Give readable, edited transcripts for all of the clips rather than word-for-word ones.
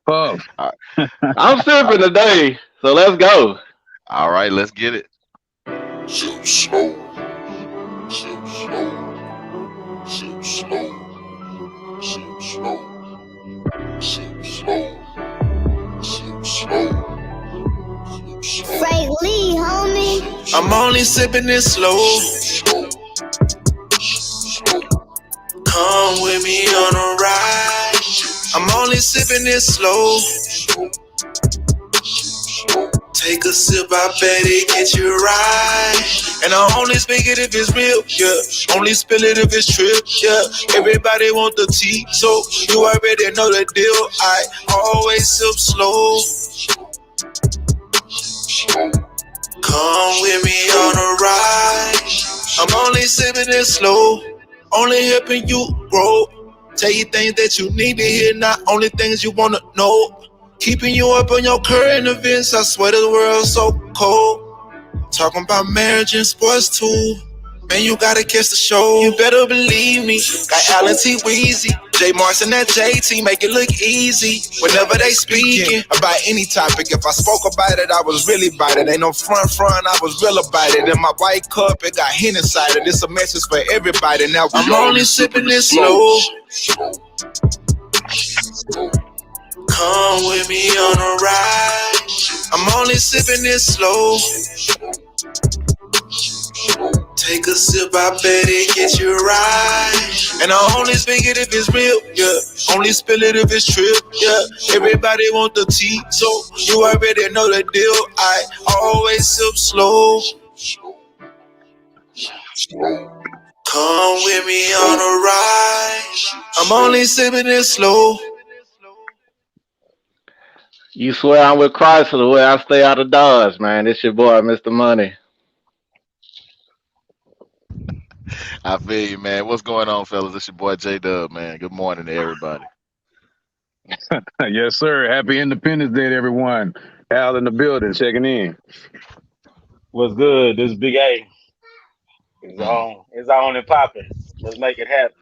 Puff. All I'm sipping today, so let's go. all right, let's get it. Sip slow, sip slow, sip slow, sip slow, sip slow, sip slow, sip slow. Frank Lee, homie. I'm only sipping this slow. Come with me on a ride. I'm only sipping this slow. Take a sip, I bet it get you right. And I only speak it if it's real, yeah. Only spill it if it's true, yeah. Everybody want the tea, so you already know the deal. I always sip slow. Come with me on a ride. I'm only sipping it slow. Only helping you grow. Tell you things that you need to hear, not only things you wanna know. Keeping you up on your current events, I swear the world's so cold. Talking about marriage and sports too. Man, you gotta catch the show. You better believe me. Got Allen T. Weezy, J. Martin, that JT, make it look easy. Whenever they speaking about any topic, if I spoke about it, I was really about it. Ain't no front, I was real about it. In my white cup, it got Hen inside it. It's a message for everybody. Now I'm only sipping this slow. Come with me on a ride. I'm only sipping this slow. Take a sip, I bet it gets you right. And I only speak it if it's real, yeah. Only spill it if it's true, yeah. Everybody want the tea, so you already know the deal. I always sip slow. Come with me on a ride. I'm only sipping it slow. You swear I'm with Chrysler the way I stay out of Dodge, man. It's your boy, Mr. Money. I feel you, man. What's going on, fellas? It's your boy J Dub, man. Good morning to everybody. Yes, sir. Happy Independence Day to everyone. Al in the building, checking in. What's good? This is Big A. It's Mm. on. It's on and popping. Let's make it happen.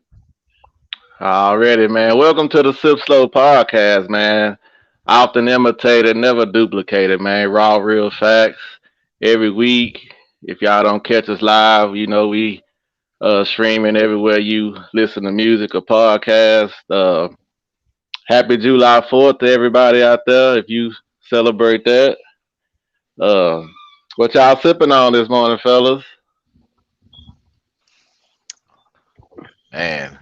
Already, man. Welcome to the Sip Slow podcast, man. Often imitated, never duplicated, man. Raw, real facts every week. If y'all don't catch us live, you know we streaming everywhere you listen to music or podcast. Happy July 4th to everybody out there if you celebrate that. Uh, what y'all sipping on this morning, fellas? Man,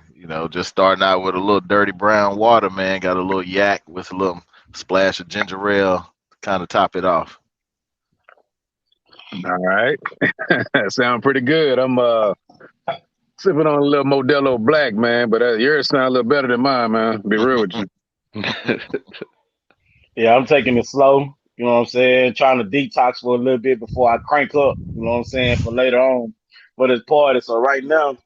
just starting out with a little dirty brown water, man. Got a little yak with a little splash of ginger ale to kind of top it off. All right. Sound pretty good. I'm sipping on a little Modelo Black, man, but yours sound a little better than mine, man. Be real with you. Yeah, I'm taking it slow. You know what I'm saying? Trying to detox for a little bit before I crank up. You know what I'm saying? For later on for this party. So right now,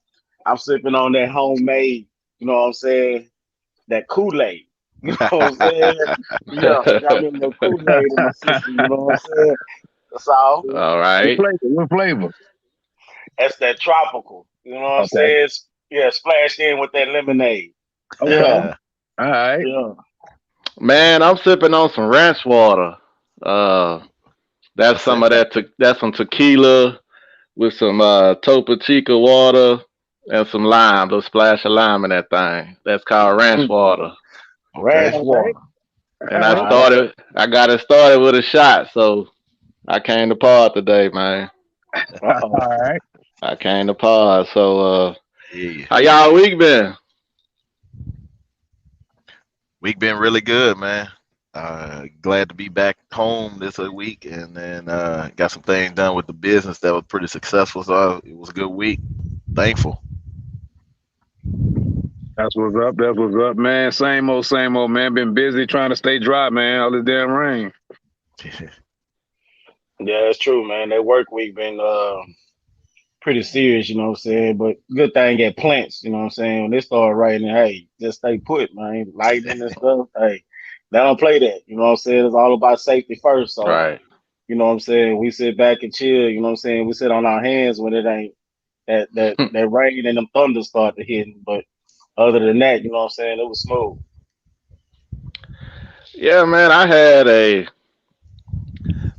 I'm sipping on that homemade. You know what I'm saying? That Kool-Aid. You know what I'm saying? Yeah, got me a little Kool-Aid in my system. You know what I'm saying? That's all. All What right. flavor? What flavor? That's that tropical. You know what I'm Okay. saying? Yeah, splashed in with that lemonade. Okay. Yeah, All right. yeah. Man, I'm sipping on some ranch water. Uh, that's What's some that? of that. That's some tequila with some Topo Chico water and some lime. A splash of lime in that thing. That's called ranch water. Okay. Ranch Okay. water. And All right. I got it started with a shot, so I came to pod today, man. Uh-oh. All right. I came to pod. So, Yeah. how y'all week been? Week been really good, man. Glad to be back home this week, and then got some things done with the business that was pretty successful. So it was a good week. Thankful. That's what's up. That's what's up, man. Same old, man. Been busy trying to stay dry, man. All this damn rain. Yeah, it's true, man. That work week been pretty serious, you know what I'm saying? But good thing at plants, you know what I'm saying? When they start raining, hey, just stay put, man. Lightning and stuff, hey, they don't play that. You know what I'm saying? It's all about safety first. So, Right. you know what I'm saying? We sit back and chill, you know what I'm saying? We sit on our hands when it ain't that rain and them thunder start to hit. But other than that, you know what I'm saying? It was smooth. Yeah, man, I had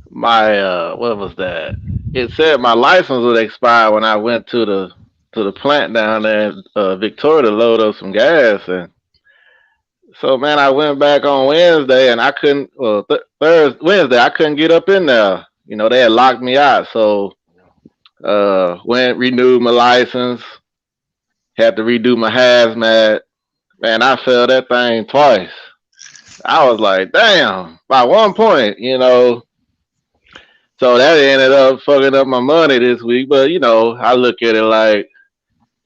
my what was that? It said my license would expire when I went to the plant down there in Victoria to load up some gas, and so man, I went back on Wednesday and I couldn't. Well, Thursday, Wednesday, I couldn't get up in there. You know, they had locked me out, so went renewed my license. Had to redo my hazmat. Man, I failed that thing twice. I was like, damn, by 1 point, you know. So that ended up fucking up my money this week. But you know, I look at it like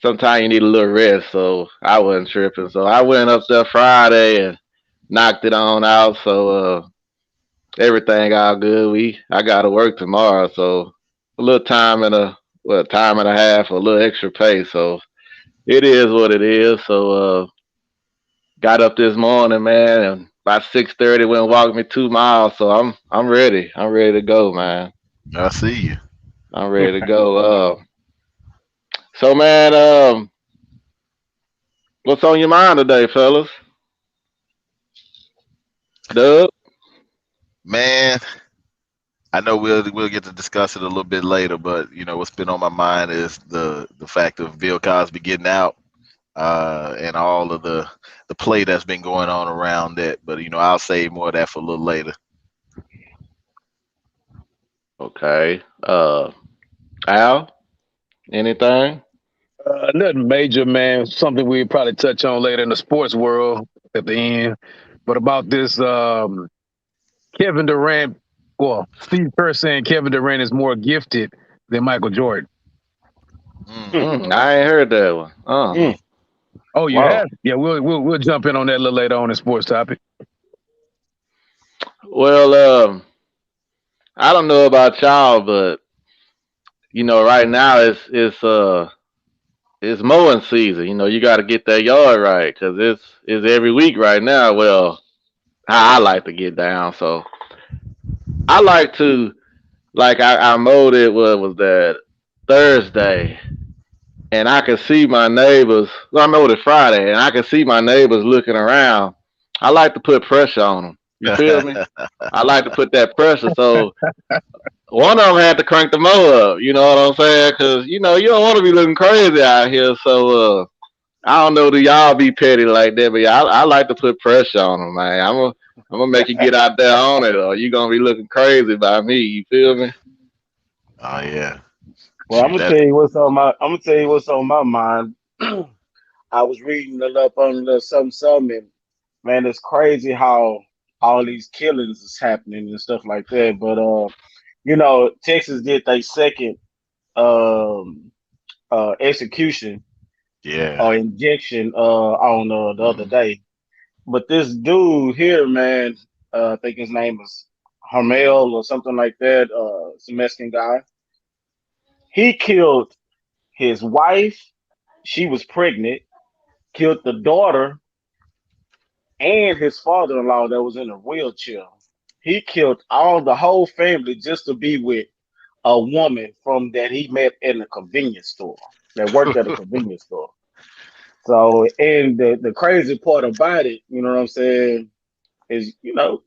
sometimes you need a little rest. So I wasn't tripping. So I went up there Friday and knocked it on out. So everything all good. I got to work tomorrow. So a little time and time and a half, a little extra pay. So it is what it is. So got up this morning, man, and about 6:30 went and walked me 2 miles. So I'm ready. I'm ready to go, man. I see you. I'm ready to go. So man, what's on your mind today, fellas? Doug? Man, I know we'll get to discuss it a little bit later, but you know what's been on my mind is the fact of Bill Cosby getting out, and all of the play that's been going on around that. But you know, I'll save more of that for a little later. Okay. Al? Anything? Nothing major, man. Something we probably touch on later in the sports world at the end. But about this Kevin Durant, well, Steve Kerr saying Kevin Durant is more gifted than Michael Jordan. I ain't heard that one. Oh, you Wow. have? Yeah, we'll jump in on that a little later on in sports topic. Well, I don't know about y'all, but you know, right now it's mowing season. You know, you got to get that yard right because it's every week right now. Well, how I like to get down, so I like to I mowed it. What was that Thursday? And I could see my neighbors. Well, I mowed it Friday, and I could see my neighbors looking around. I like to put pressure on them. You feel me? I like to put that pressure. So one of them had to crank the mower up. You know what I'm saying? Because you know you don't want to be looking crazy out here. So I don't know, do y'all be petty like that? But yeah, I like to put pressure on them, man. I'm gonna make you get out there on it, or you gonna be looking crazy by me. You feel me? Oh yeah, Well, I'm shoot gonna that. tell you what's on my. I'm gonna tell you what's on my mind. I was reading a little up on a little something, and man, it's crazy how all these killings is happening and stuff like that. But you know, Texas did their second um execution Yeah. or injection on the other Mhm. day. But this dude here, man, I think his name is Hamel or something like that. It's a Mexican guy. He killed his wife. She was pregnant. Killed the daughter and his father-in-law that was in a wheelchair. He killed the whole family just to be with a woman from that he met in a convenience store that worked at a convenience store. So, and the crazy part about it, you know what I'm saying, is you can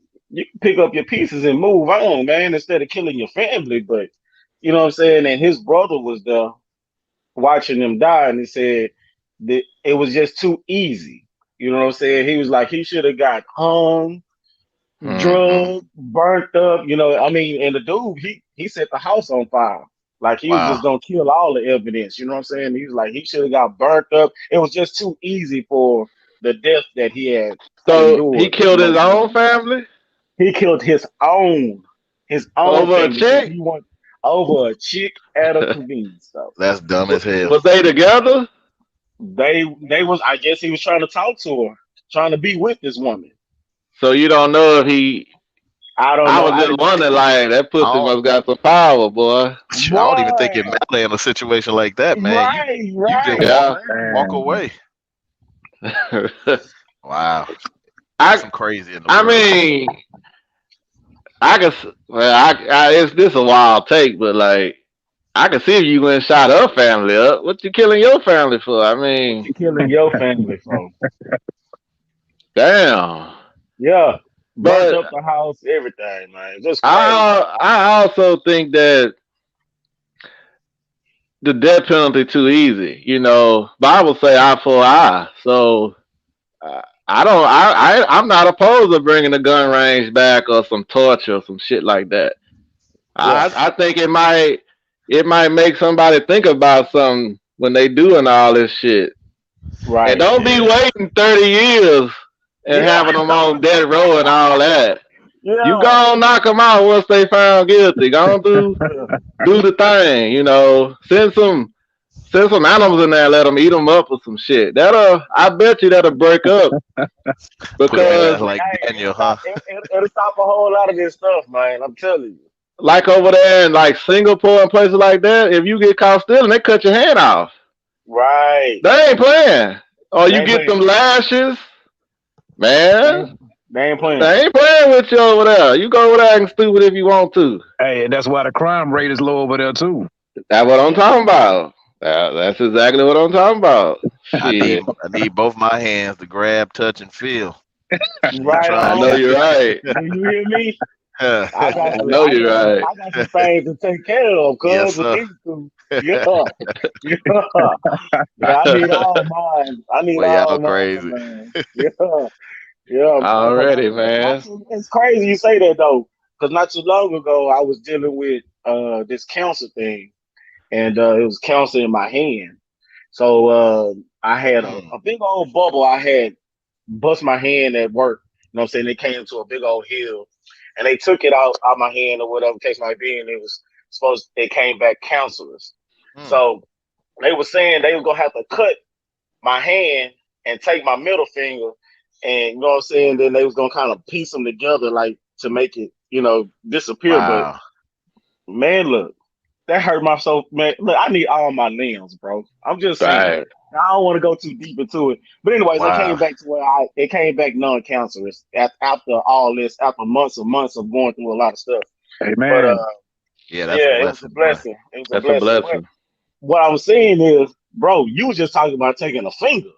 pick up your pieces and move on, man, instead of killing your family. But you know what I'm saying, and his brother was there watching him die, and he said that it was just too easy. You know what I'm saying? He was like he should have got hung, Mm-hmm. drugged, burnt up. You know, I mean, and the dude he set the house on fire. Like he was just Wow. gonna kill all the evidence. You know what I'm saying? He was like he should have got burnt up. It was just too easy for the death that he had So he endured. You killed know what his I'm own saying? family He killed his own over a family because chick. he went over a chick at a convenience store. That's dumb as hell. Was they together? They was I guess he was trying to talk to her, trying to be with this woman. So you don't know if he. I don't I know. was I just wondering, like that I pussy don't, must got some power, boy. I don't even think it boy, matter in a situation like that, man. right, You just right. Yeah. walk Man. away. Wow. It's I some crazy in the I world. mean, I can. Well, it's this a wild take, but like I can see if you went and shot her family up. What you killing your family for? I What mean, you killing your family for? damn. Yeah. burnt But up the house, everything, man. Just crazy. I also think that the death penalty too easy. You know, Bible say eye for eye. So I don't. I'm not opposed to bringing the gun range back or some torture or some shit like that. Yeah, I think it might make somebody think about something when they doing all this shit. And right. don't be Yeah. waiting 30 years and Yeah, having them on death row and all that. You yeah, gonna knock them out once they found guilty. Gonna yeah. do the thing. You know, send some animals in there, let them eat them up or some shit. I bet you that'll break up Put their ass because like Hey, Daniel, huh? it'll stop a whole lot of this stuff, man. I'm telling you. like over there in like Singapore and places like that, if you get caught stealing, they cut your hand off. Right. They ain't playing. Or They you ain't get playing. them lashes, They man. ain't, they ain't playing. They ain't playing with you over there. You go over there acting stupid if you want to. Hey, and that's why the crime rate is low over there too. That's what I'm Yeah. talking about. That's exactly what I'm talking about. I need Shit. I need both my hands to grab, touch, and feel. Ain't Right I trying know on. you're right. Do you hear me? I I got to, know you're right. I got some things to take care of, Yes, cuz, with sir. these two. Yeah, yeah, yeah. I need all mine. I need Well, y'all all mine, crazy. man. Yeah, yeah. Because Already, man. it's crazy you say that though. Because not too long ago, I was dealing with this cancer thing, and it was cancer in my hand. So I had Mm. a big old bubble. I had bust my hand at work. You know what I'm saying? They came to a big old hill and they took it out my hand or whatever case might be, and it was supposed it came back cancerous. Mm. So they were saying they were gonna have to cut my hand and take my middle finger and you know what I'm saying, then they was gonna kind of piece them together like to make it, disappear. But Wow. man, look, that hurt my soul, man. Look, I need all my limbs, bro. I'm just saying. Right. I don't want to go too deep into it, but anyways, it came Wow. back to where it came back non-cancerous after all this, after months and months of going through a lot of stuff. But Amen. Yeah, that's a yeah, it was a blessing, boy. blessing. It was a That's a blessing. But blessing. what I was saying is, bro, you was just talking about taking a finger.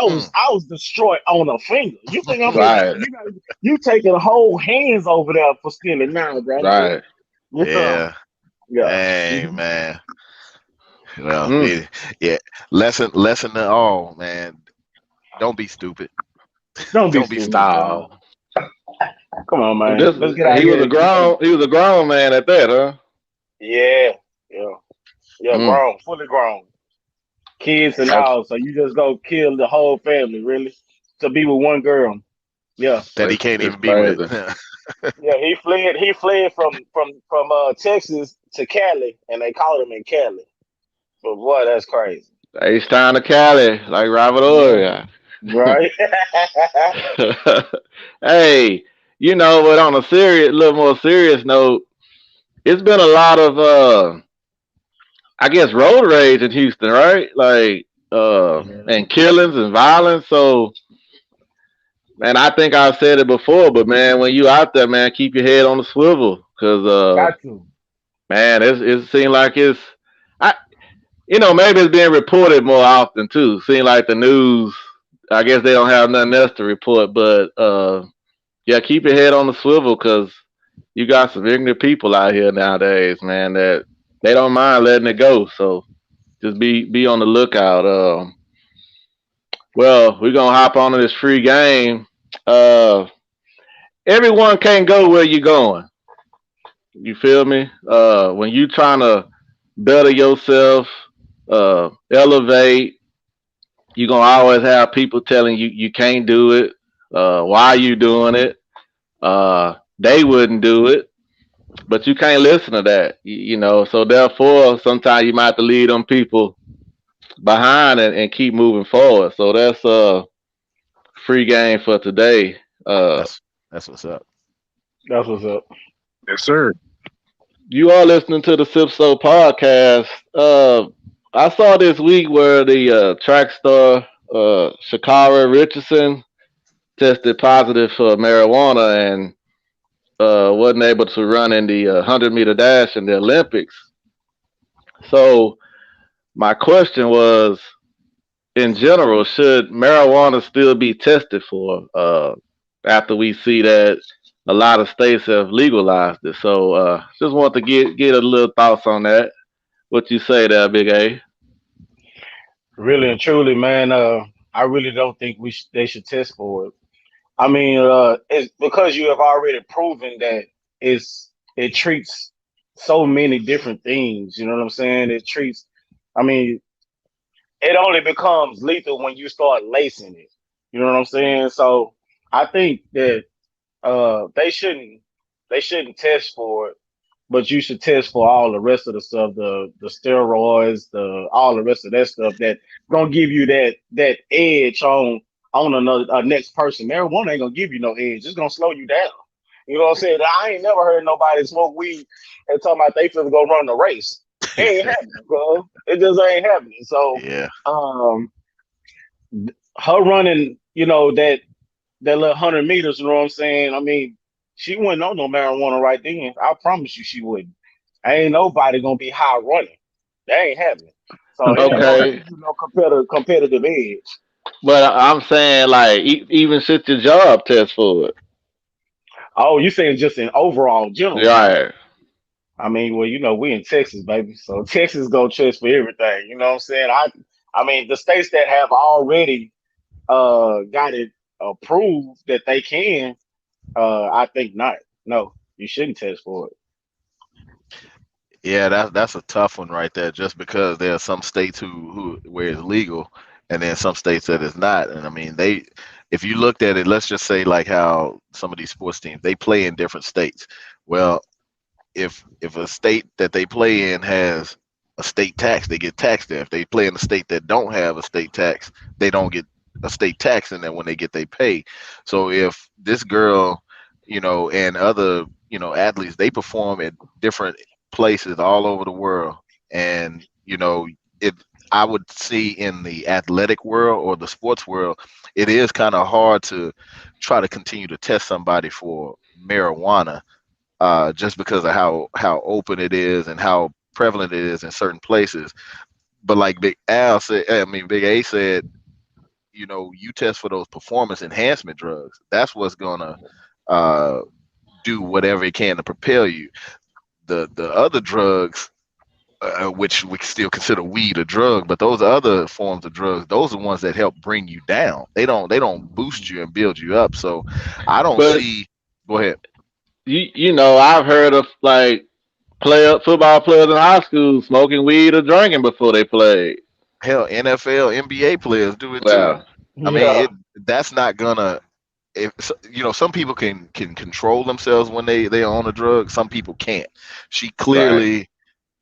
Mm. I was destroyed on a finger. You think I'm finna, Right. you taking whole hands over there for stealing now, bro? Right. Yeah, Yeah. yeah. Dang, Mhm. man. Well, Mm. yeah. Lesson to all, man. Don't be stupid. Don't be Don't be stupid, stupid. bro. No. Come on, man. This Let's get out here and keep it. he was a grown man at that, huh? Yeah, yeah, yeah. Mm. Grown, fully grown, kids and That's all. So you just go kill the whole family, really, to be with one girl. Yeah, That he can't it's even be with. crazy. yeah. He fled. He fled from Texas to Cali, and they caught him in Cali. But boy, that's crazy. H-Town to Cali, like Robert Yeah. Ory. Right. Hey, but on a little more serious note, it's been a lot of I guess road rage in Houston, right? Like Mhm. and killings and violence. So man, I think I've said it before, but man, when you out there, man, keep your head on the swivel. Cause Got to. man, it seems like I maybe it's being reported more often too. Seem like the news, I guess they don't have nothing else to report, but yeah, keep your head on the swivel because you got some ignorant people out here nowadays, man, that they don't mind letting it go. So just be on the lookout. Well, we're gonna hop on to this free game. Uh, everyone can't go where you're going. You feel me? When you trying to better yourself, elevate, you're gonna always have people telling you you can't do it. Why are you doing it? They wouldn't do it, but you can't listen to that. So therefore, sometimes you might have to lead them people behind and keep moving forward. So that's free game for today. Uh, That's that's what's up. That's what's up. Yes, sir. you are listening to the Sip So podcast. I saw this week where the track star Shakara Richardson tested positive for marijuana and wasn't able to run in the 100-meter dash in the Olympics. So my question was, in general, should marijuana still be tested for after we see that a lot of states have legalized it. So just want to get a little thoughts on that. What you say there, Big A? Really and truly, man. I really don't think they should test for it. I mean, it's because you have already proven that it treats so many different things. You know what I'm saying? It treats. I mean, it only becomes lethal when you start lacing it. You know what I'm saying? So I think that they shouldn't test for it, but you should test for all the rest of the stuff, the steroids, the all the rest of that stuff that gonna give you that edge on another next person. Marijuana ain't gonna give you no edge. It's gonna slow you down. You know what I'm saying? I ain't never heard nobody smoke weed and talking about they finna go run the race. It ain't happening, bro. It just ain't happening. So Yeah. um her running, that little 100 meters, you know what I'm saying? I mean, she wouldn't know no marijuana right then. I promise you she wouldn't. Ain't nobody gonna be high running. That ain't happening. So it ain't gonna Okay, give you no competitive edge. but I'm saying like even sit your job test for it. Oh, you saying just in overall general. Right. I mean, well, we in Texas, baby. So Texas go test for everything. You know what I'm saying? I mean, the states that have already got it approved that they can, I think not. No, you shouldn't test for it. Yeah, that's a tough one right there. Just because there are some states who where it's legal, and then some states that it's not. And I mean, if you looked at it, let's just say like how some of these sports teams they play in different states. Well, if a state that they play in has a state tax, they get taxed there. If they play in a state that don't have a state tax, they don't get a state tax in there when they get their pay. So if this girl, and other, athletes, they perform at different places all over the world, and it. I would see in the athletic world or the sports world, it is kind of hard to try to continue to test somebody for marijuana, just because of how open it is and how prevalent it is in certain places. But like Big A said, you test for those performance enhancement drugs. That's what's gonna uh, do whatever it can to propel you. The other drugs, which we still consider weed a drug, but those other forms of drugs, those are the ones that help bring you down. They don't boost you and build you up. So I don't But see. Go ahead. you know, I've heard of like football players in high school smoking weed or drinking before they played. Hell, NFL, NBA players do it too. Well, I mean, Yeah, that's not gonna. If some people can control themselves when they on a drug, some people can't. She right. clearly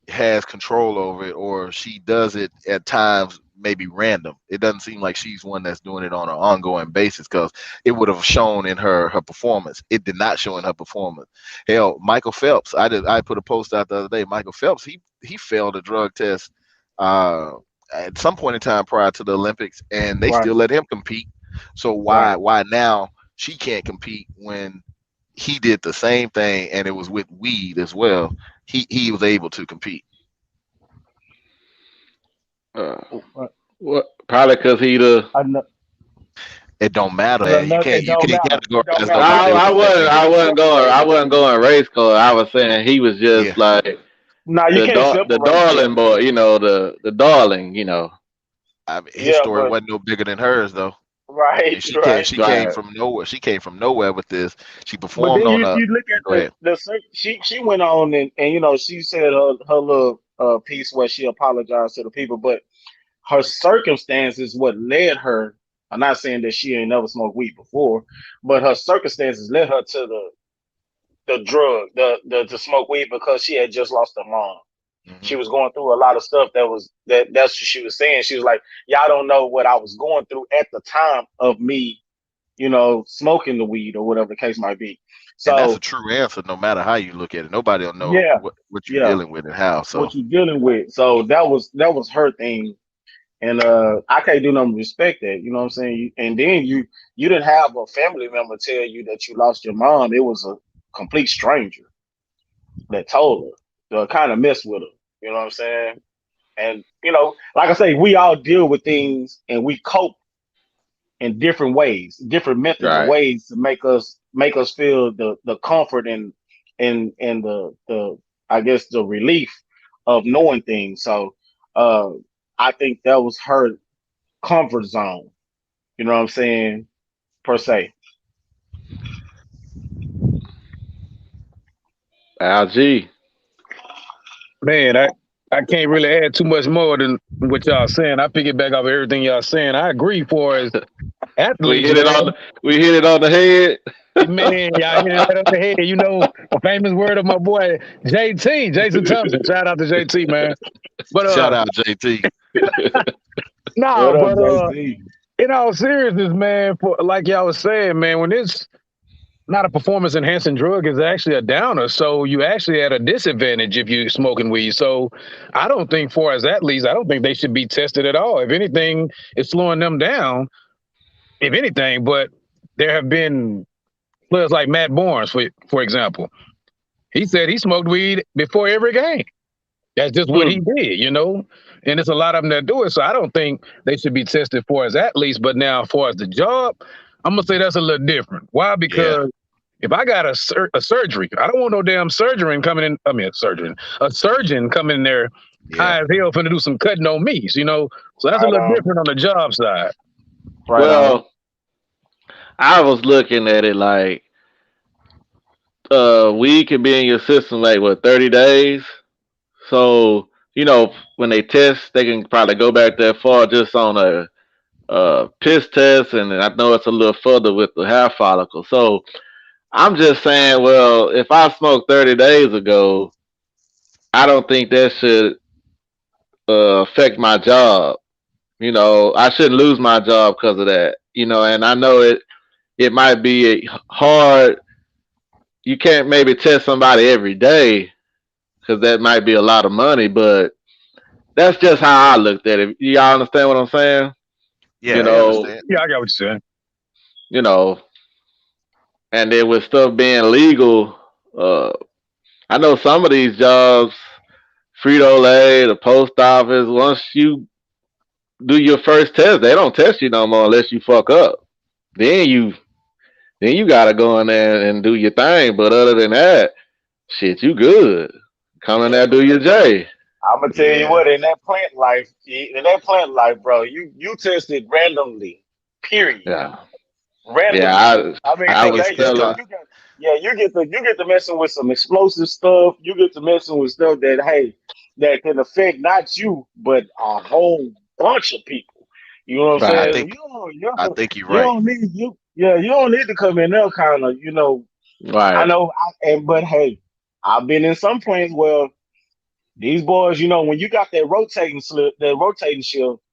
has control over it, or she does it at times, maybe random. It doesn't seem like she's one that's doing it on an ongoing basis, because it would have shown in her performance. It did not show in her performance. Hell, Michael Phelps, I put a post out the other day. Michael Phelps, he failed a drug test uh, at some point in time prior to the Olympics, and they right, still let him compete. So why right. why now she can't compete when he did the same thing and it was with weed as well? He was able to compete. Uh, Right. what? Probably because he the. Ano- It don't matter, Well, man. no, it You don't can't matter. It don't categorize matter. I, nobody I with that wasn't. behavior. I You wasn't going. separate I it. wasn't going race car. I was saying he was Yeah, just like No, you can't the separate darling them. boy. You know, the darling. You know. I mean, his Yeah, story but wasn't no bigger than hers though. I right, mean, she came right. she came Right. from nowhere. She came from nowhere with this. She But performed then on you a. you look at Go ahead. she went on and she said her little piece where she apologized to the people, but her circumstances what led her. I'm not saying that she ain't never smoked weed before, but her circumstances led her to the drug, the to smoke weed because she had just lost her mom. She Hmm. was going through a lot of stuff that's what she was saying. She was like, y'all don't know what I was going through at the time of me, smoking the weed or whatever the case might be. And that's a So true answer, no matter how you look at it. Nobody will know yeah, what you're yeah, dealing with and how. So what you dealing with. So that was her thing. And I can't do nothing but respect that. You know what I'm saying? And then you didn't have a family member tell you that you lost your mom. It was a complete stranger that told her to kind of mess with her. You know what I'm saying? And like I say, we all deal with things and we cope in different ways, different methods of Right. ways to make us make us feel the comfort and the I guess the relief of knowing things. So uh I think that was her comfort zone. You know what I'm saying? Per se. LG. Man, I can't really add too much more than what y'all saying. I pick it back off of everything y'all saying. I agree for as We athletes, hit it on man. we hit it on the head. Man, y'all hit it right on the head. You know, a famous word of my boy JT, Jason Thompson. Shout out to JT, man. But Shout out JT. nah, What up, but JT? in all seriousness, man, for like y'all was saying, man, when it's not a performance enhancing drug, it's actually a downer. So you actually at a disadvantage if you're smoking weed. So I don't think for as athletes, I don't think they should be tested at all. If anything, it's slowing them down, if anything, but there have been players like Matt Barnes, for example. He said he smoked weed before every game. That's just what he Hmm. did, you know? And it's a lot of them that do it. So I don't think they should be tested for as athletes. But now, as far as the job, I'm going to say that's a little different. Why? Yeah, Because if I got a surgery, I don't want no damn surgeon coming in. I mean, a surgeon coming in there yeah, high as hell finna do some cutting on me, you know? So that's a Right little on. different on the job side. Right on. Well, I was looking at it like weed can be in your system like what 30 days. So, when they test, they can probably go back that far just on a piss test, and I know it's a little further with the hair follicle. So I'm just saying, well, if I smoked 30 days ago, I don't think that should affect my job. I shouldn't lose my job because of that. And I know it might be hard. You can't maybe test somebody every day because that might be a lot of money, but that's just how I looked at it. Y'all understand what I'm saying? You yeah. I know, understand. Yeah, I got what you're saying. you know, and then with stuff being legal, uh, I know some of these jobs, Frito Lay, the post office, once you do your first test, they don't test you no more unless you fuck up. Then you then you gotta go in there and do your thing. But other than that, shit, you good. Come in Yeah, there, do your J. I'm gonna tell you Yeah, what, in that plant life, bro, you tested randomly. Period. Yeah, yeah. Randomly. I I mean, I I cause think was it's they, it's you telling. called. you got, yeah, you get to messing with some explosive stuff. You get to messing with stuff that hey, that can affect not you, but a whole bunch of people. You know what I'm I Right, saying? think I think you're You right. don't need you. Yeah, you don't need to come in there kind of. I right. know. But hey, I've been in some plants where these boys, when you got that rotating shift,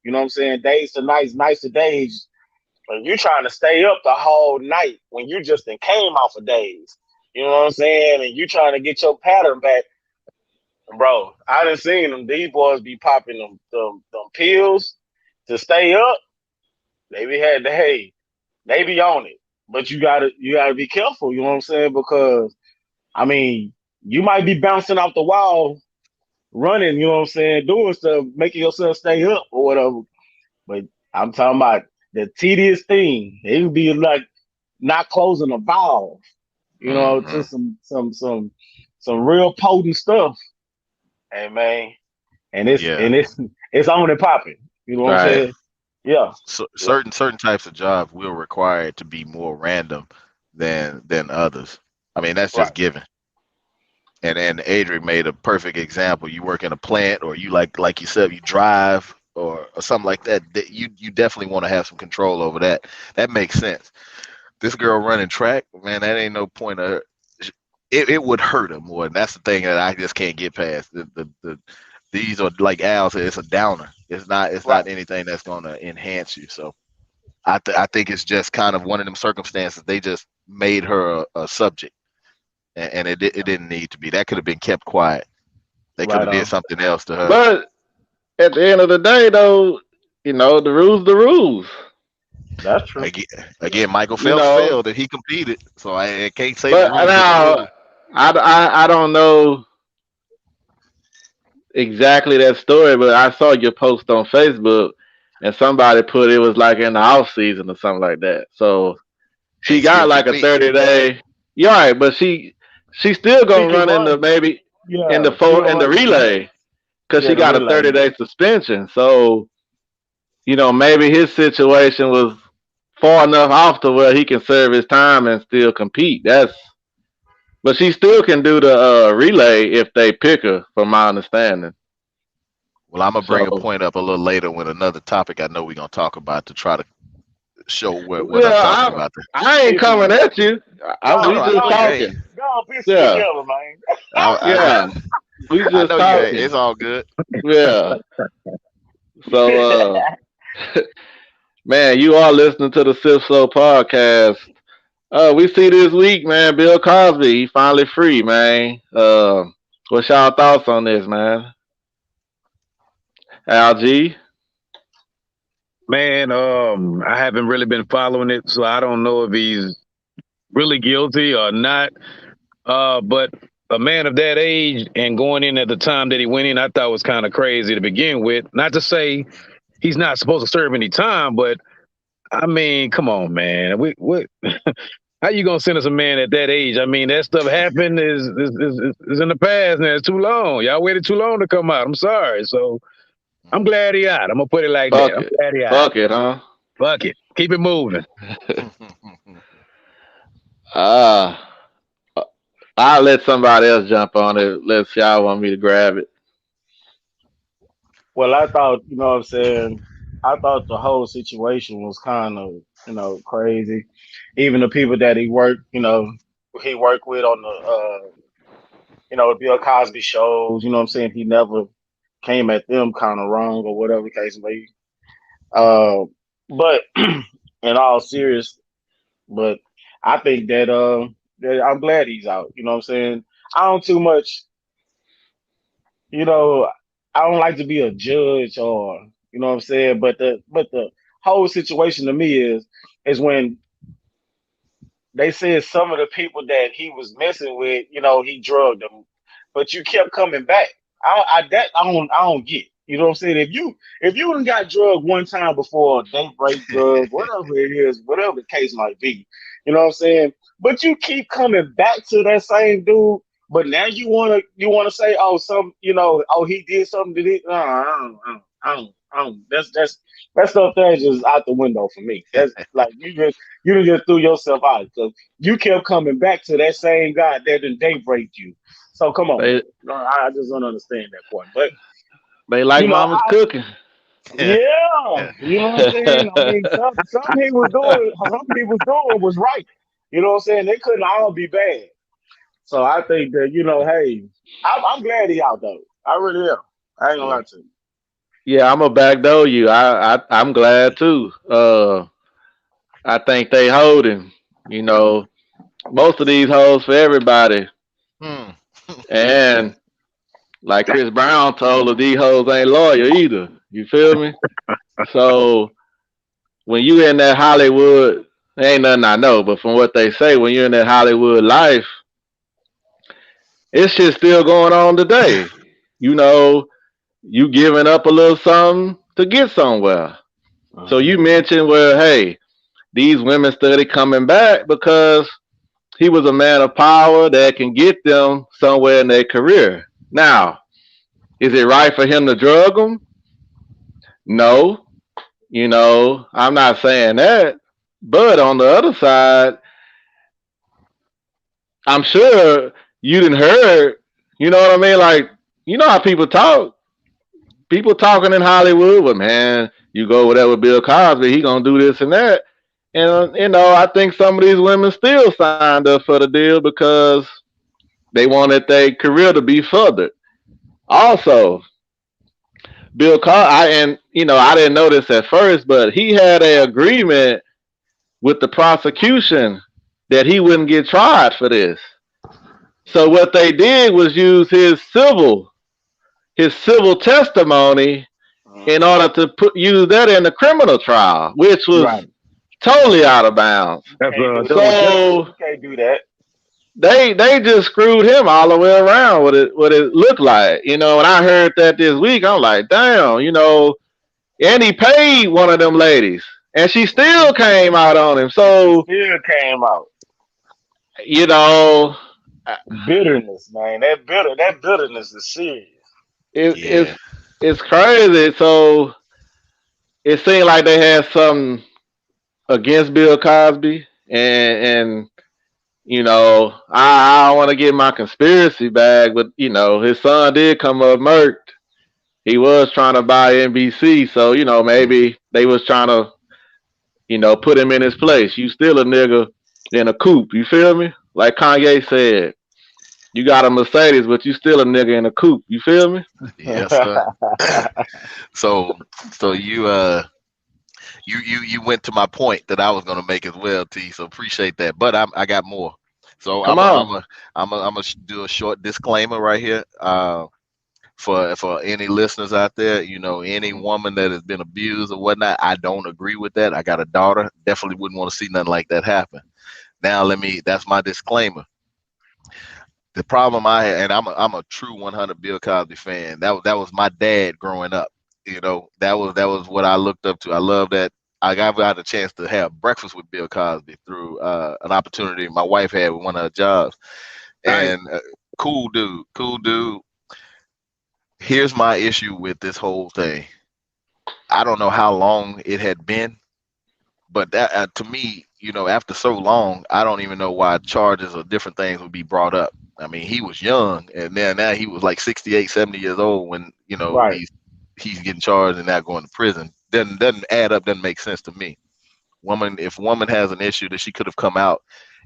you know what I'm saying, days to nights, nights to days, and you trying to stay up the whole night when you just done came off of days. You know what I'm saying? And you trying to get your pattern back. Bro, I done seen them. These boys be popping them pills to stay up. Hey, they be on it. But you gotta be careful, you know what I'm saying? Because I mean, you might be bouncing off the wall running, you know what I'm saying, doing stuff, making yourself stay up or whatever. But I'm talking about the tedious thing. It would be like not closing a valve, to Hmm. some real potent stuff. Hey man, and it's Yeah. and it's it's on and popping. You know what I'm Right. saying? Yeah, So yeah, certain types of jobs will require it to be more random than others. I mean, that's right. just given. And Adrian made a perfect example. You work in a plant, or you like you said, you drive or something like that. You definitely want to have some control over that. That makes sense. This girl running track, man, that ain't no point of her. It would hurt her more, and that's the thing that I just can't get past. These are like Al said, it's a downer. It's not Right. anything that's gonna enhance you. So I think it's just kind of one of them circumstances. They just made her a subject, and it didn't need to be. That could have been kept quiet. They could Right have did on. something else to her. But at the end of the day, though, the rules, the rules. That's true. Again, again, Michael You Phelps know, failed and he competed, so I can't say the but rules are the now rules. I don't know exactly that story, but I saw your post on Facebook, and somebody put it was like in the off season or something like that. So she got still like a compete. 30-day. Yeah, right, but she still She gonna can run in the run. maybe in the Yeah, she gonna in the run the relay. relay because Yeah, she the got a relay. 30-day suspension. So maybe his situation was far enough off to where he can serve his time and still compete. But she still can do the relay if they pick her, from my understanding. Well, I'm gonna bring a So point up a little later with another topic I know we're gonna talk about to try to show what I'm yeah, talking about. I ain't Piecing coming it. at you. No, We no, I just know you ain't. talking. Go on, piece it Yeah, together, man. yeah, we I just know you ain't. talking. It's all good. Yeah. So man, you are listening to the Sip Slow podcast. We see this week, man, Bill Cosby, he finally free, man. What's y'all thoughts on this, man? Alg? Man, I haven't really been following it, so I don't know if he's really guilty or not. But a man of that age and going in at the time that he went in, I thought was kind of crazy to begin with. Not to say he's not supposed to serve any time, but I mean, come on, man. What? How you gonna send us a man at that age? I mean, that stuff happened is in the past now. It's too long. Y'all waited too long to come out. I'm sorry. So I'm glad he out. I'm gonna put it like that. Fuck I'm it. glad he out. Fuck it, huh? Fuck it. Keep it moving. Uh, I'll let somebody else jump on it unless y'all want me to grab it. Well, I thought, what I'm saying, I thought the whole situation was kind of, crazy. Even the people that he worked with on the Bill Cosby shows, what I'm saying, he never came at them kind of wrong or whatever the case may be. Uh, but in all serious, but I think that I'm glad he's out. You know what I'm saying? I don't too much, you know, I don't like to be a judge or what I'm saying, but the whole situation to me is when they said some of the people that he was messing with, he drugged them, but you kept coming back. I don't get. You know what I'm saying? If you done got drugged one time before, date break drug, whatever it is, whatever the case might be, you know what I'm saying? But you keep coming back to that same dude. But now you wanna say, oh, oh, he did something to this. No, I don't. That stuff there is just out the window for me. That's like you just threw yourself out because you kept coming back to that same guy that done date raped you. So come on, man. They No, I just don't understand that point. But they like mama's I cooking. yeah, you know what I'm saying. I mean, some he was doing was right. You know what I'm saying. They couldn't all be bad. So I think that hey, I'm glad he out though. I really am. I ain't gonna Yeah. lie to you. Yeah, I'm a backdoor you. I'm glad too. I think they holding. You know, most of these hoes for everybody. Hmm. And like Chris Brown told us, these hoes ain't loyal either. You feel me? So when you in that Hollywood, ain't nothing I know, but from what they say, when you're in that Hollywood life, it's shit still going on today. You know, you giving up a little something to get somewhere. So Uh-huh. you mentioned, well, hey, these women study coming back because he was a man of power that can get them somewhere in their career. Now, is it right for him to drug them? No. I'm not saying that. But on the other side, I'm sure you didn't heard, you know what I mean? Like, you know how people talk. People talking in Hollywood, but man, you go with that with Bill Cosby, he gonna do this and that. And I think some of these women still signed up for the deal because they wanted their career to be furthered. Also, Bill Cosby, I didn't know this at first, but he had a agreement with the prosecution that he wouldn't get tried for this. So what they did was use his civil testimony in Uh-huh. order to use that in the criminal trial, which was Right. totally out of bounds. You That's can't do double that. jeopardy. So You can't do that. they just screwed him all the way around. What it looked like, when I heard that this week, I'm like, damn, and he paid one of them ladies, and she still came out on him. She So still came out. you know, uh, Bitterness, man. That bitterness is serious. it, Yeah. it's crazy. So it seemed like they had something against Bill Cosby, and I don't want to get my conspiracy bag, but his son did come up murked. He was trying to buy NBC, so maybe they was trying to put him in his place. You still a nigga in a coupe, you feel me? Like Kanye said, you got a Mercedes, but you still a nigga in a coupe, you feel me? Yes, sir. So so you went to my point that I was gonna make as well, T. So appreciate that. But I got more. So Come on, I'm a do a short disclaimer right here. For any listeners out there, any woman that has been abused or whatnot, I don't agree with that. I got a daughter. Definitely wouldn't want to see nothing like that happen. Now that's my disclaimer. The problem I had, and I'm a true 100 Bill Cosby fan. That was my dad growing up. That was what I looked up to. I love that. I got a chance to have breakfast with Bill Cosby through an opportunity my wife had with one of her jobs. nice. And cool dude, cool dude. Here's my issue with this whole thing. I don't know how long it had been, but that to me, after so long, I don't even know why charges or different things would be brought up. I mean, he was young, and then now he was like 68, 70 years old when Right. he's getting charged and now going to prison. Doesn't add up. Doesn't make sense to me. If woman has an issue, that she could have come out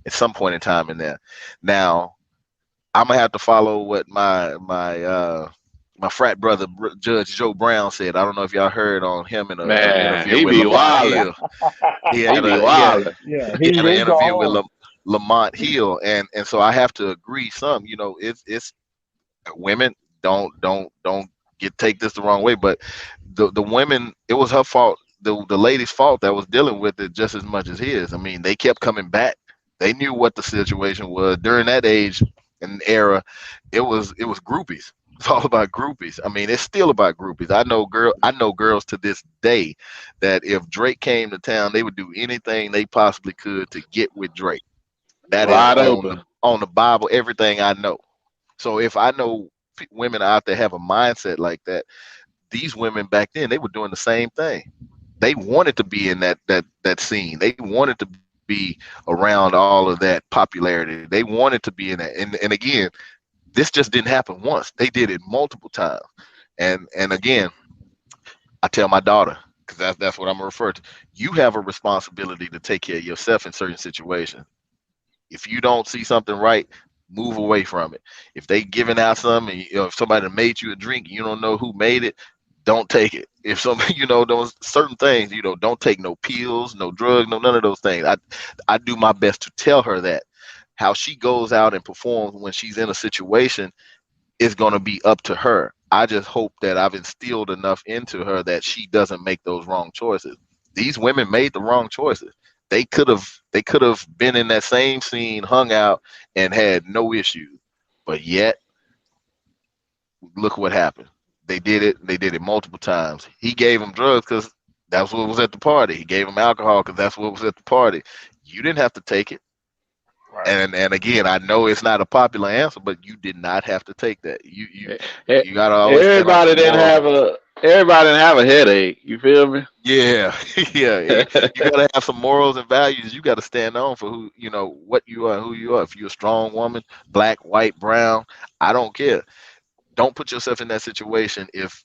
at some point in time in there. Now I'm gonna have to follow what my frat brother Judge Joe Brown said. I don't know if y'all heard on him in a Man, interview he with be Lamont wildin'. Hill. He He had be a he had wildin'. Yeah, he had an he go interview with on. Lamont Hill, and so I have to agree. It's women don't get take this the wrong way, but the women, it was her fault. The lady's fault that was dealing with it just as much as his. I mean, they kept coming back. They knew what the situation was during that age and era. It was groupies. It's all about groupies. I mean, it's still about groupies. I know girls to this day that if Drake came to town, they would do anything they possibly could to get with Drake. That is Wide on the open. on the Bible, everything I know. So if I know women out there have a mindset like that, these women back then, they were doing the same thing. They wanted to be in that scene. They wanted to be around all of that popularity. They wanted to be in that. And again, this just didn't happen once. They did it multiple times. And again, I tell my daughter, because that's what I'm gonna refer to. You have a responsibility to take care of yourself in certain situations. If you don't see something right, move away from it. If they giving out something, if somebody made you a drink, you don't know who made it, don't take it. If some, those certain things, don't take no pills, no drugs, no none of those things. I do my best to tell her that. How she goes out and performs when she's in a situation is going to be up to her. I just hope that I've instilled enough into her that she doesn't make those wrong choices. These women made the wrong choices. They could have been in that same scene, hung out, and had no issues. But yet, look what happened. They did it. They did it multiple times. He gave them drugs because that's what was at the party. He gave them alcohol because that's what was at the party. You didn't have to take it. Right. And again, I know it's not a popular answer, but you did not have to take that. You you E- e- you gotta always stand on Everybody some didn't morals. have a everybody didn't have a headache. You feel me? Yeah, yeah. You gotta have some morals and values. You gotta stand on for what you are, who you are. If you're a strong woman, black, white, brown, I don't care. Don't put yourself in that situation if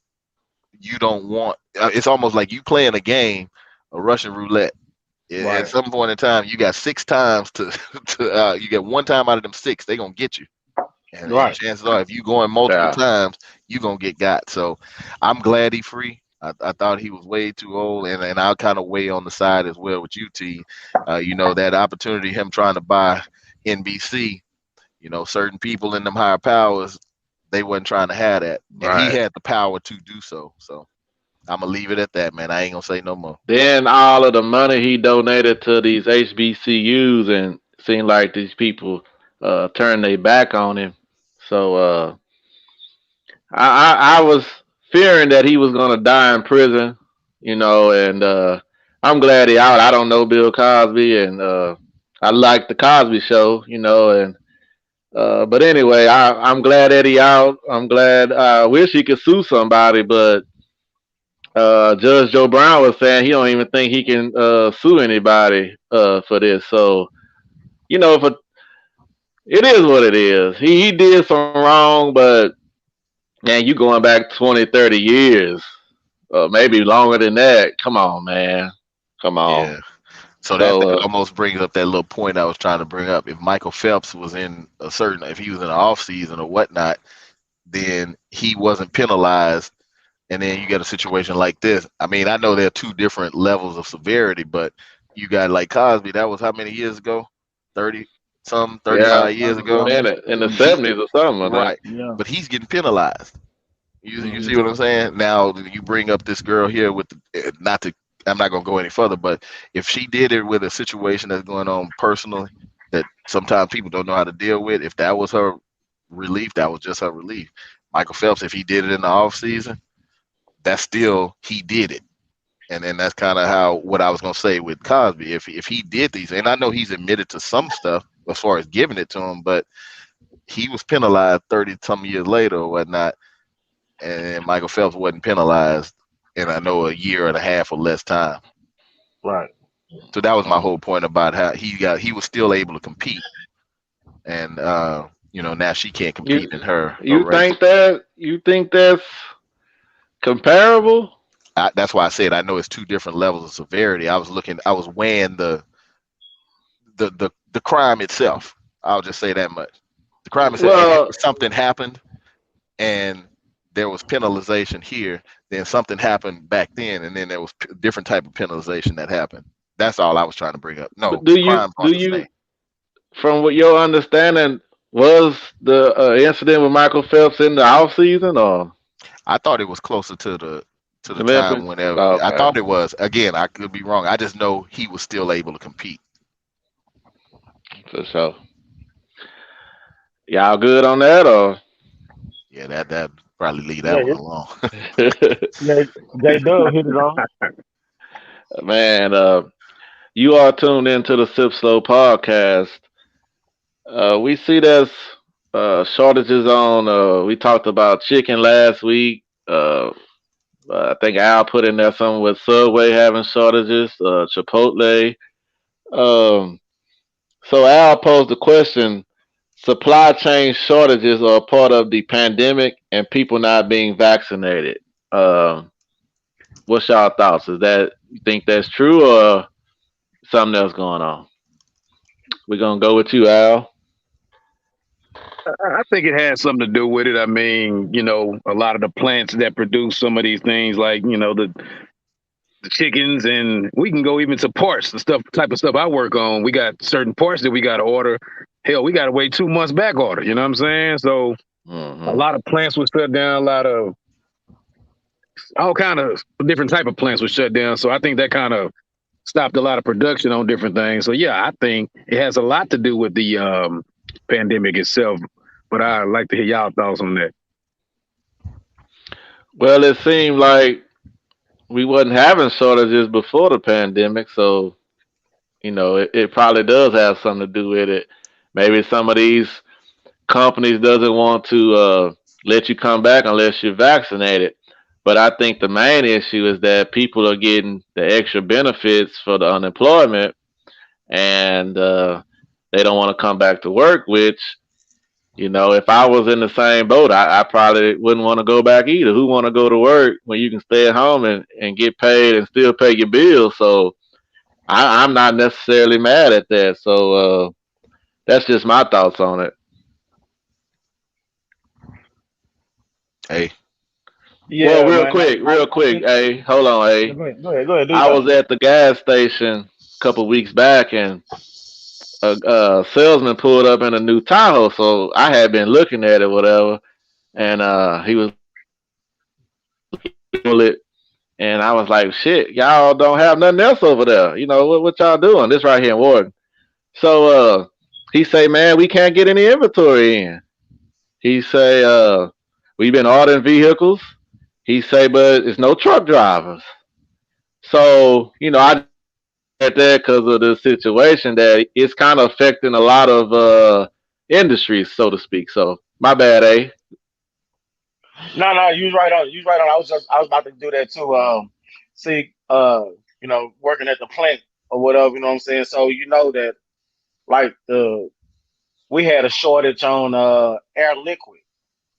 you don't want. It's almost like you playing a game, a Russian roulette. At Right. some point in time, you got 6 times to, you get one time out of them six, they gonna get you. And Right. chances are, if you going multiple Yeah. times, you gonna get got. So I'm glad he free. I thought he was way too old, and I'll kind of weigh on the side as well with UT. That opportunity, him trying to buy NBC. Certain people in them higher powers, they wasn't trying to have that, and he Right. had the power to do so. So I'm gonna leave it at that, man. I ain't gonna say no more. Then all of the money he donated to these HBCUs, and seemed like these people turned their back on him. So I was fearing that he was gonna die in prison, and I'm glad he out. I don't know Bill Cosby, and I like the Cosby Show, and but anyway, I'm glad Eddie out. I'm glad. I wish he could sue somebody, but Judge Joe Brown was saying he don't even think he can sue anybody for this. So for it is what it is. He did some wrong, but man, you going back 20, 30 years, maybe longer than that. Come on, man. Come on. Yeah. So that So almost brings up that little point I was trying to bring up. If Michael Phelps was in if he was in the off season or whatnot, then he wasn't penalized. And then you get a situation like this. I mean, I know there are two different levels of severity, but you got like Cosby. That was how many years ago? 30, yeah, 35 years ago. man, in the He's '70s or something like that. right, Yeah. but he's getting penalized. You see Mm-hmm. what I'm saying? Now you bring up this girl here with not to. I'm not gonna go any further, but if she did it with a situation that's going on personally that sometimes people don't know how to deal with, if that was her relief, that was just her relief. Michael Phelps, if he did it in the off season, that's still he did it. And then that's kind of how what I was gonna say with Cosby. If he did these, and I know he's admitted to some stuff as far as giving it to him, but he was penalized 30 some years later or whatnot, and Michael Phelps wasn't penalized in I know a year and a half or less time. Right. So that was my Mm. whole point about how he was still able to compete, and now she can't You compete in her you race. think that's comparable? That's why I said I know it's two different levels of severity. I was weighing the crime itself. I'll just say that much. The crime itself, and if Well, something happened and there was penalization here, then something happened back then, and then there was different type of penalization that happened. That's all I was trying to bring up. but No, do the you crimes do aren't the you same. from what your understanding was the incident with Michael Phelps in the off season or I thought it was closer to the time Olympics? whenever I Okay, thought it was. Again, I could be wrong. I just know he was still able to compete. for sure. Y'all good on that or? Yeah, that probably leave that Yeah. one alone. Yeah. J Dub hit it on. Man, you are tuned into the Sip Slow podcast. We see there's shortages on. We talked about chicken last week. I think Al put in there something with Subway having shortages. Chipotle. Um, so Al posed the question: supply chain shortages are a part of the pandemic and people not being vaccinated. Um, what's y'all thoughts? Is that you think that's true or something else going on? We're gonna go with you, Al. I think it has something to do with it. I mean, a lot of the plants that produce some of these things, like the chickens, and we can go even to parts, the stuff type of stuff I work on. We got certain parts that we got to order. Hell, we got to wait 2 months back order. You know what I'm saying? So a Hmm. lot of plants were shut down. A lot of all kind of different type of plants were shut down. So I think that kind of stopped a lot of production on different things. So yeah, I think it has a lot to do with the pandemic itself. But I'd like to hear y'all thoughts on that. Well, it seemed like we wasn't having shortages before the pandemic, so it probably does have something to do with it. Maybe some of these companies doesn't want to let you come back unless you're vaccinated. But I think the main issue is that people are getting the extra benefits for the unemployment, and they don't want to come back to work. Which, if I was in the same boat, I probably wouldn't want to go back either. Who want to go to work when you can stay at home and get paid and still pay your bills? So I'm not necessarily mad at that. So that's just my thoughts on it. Hey, Well, Yeah, man. real I quick. think. Hey, hold on, hey. Go ahead. Go ahead. Go ahead. Do I your was thing. at the gas station a couple weeks back, and a salesman pulled up in a new Tahoe. So I had been looking at it, whatever, and he was it, and I was like, "Shit, y'all don't have nothing else over there. What y'all doing? This right here in Warden." So he say, "Man, we can't get any inventory in." He say, "We've been ordering vehicles." He say, "But it's no truck drivers." So I at that because of the situation that it's kind of affecting a lot of industries, so to speak. So my bad, eh? No, no, you was right on. You was right on. I was about to do that too. See, working at the plant or whatever. You know what I'm saying. So you know that like the we had a shortage on air liquid.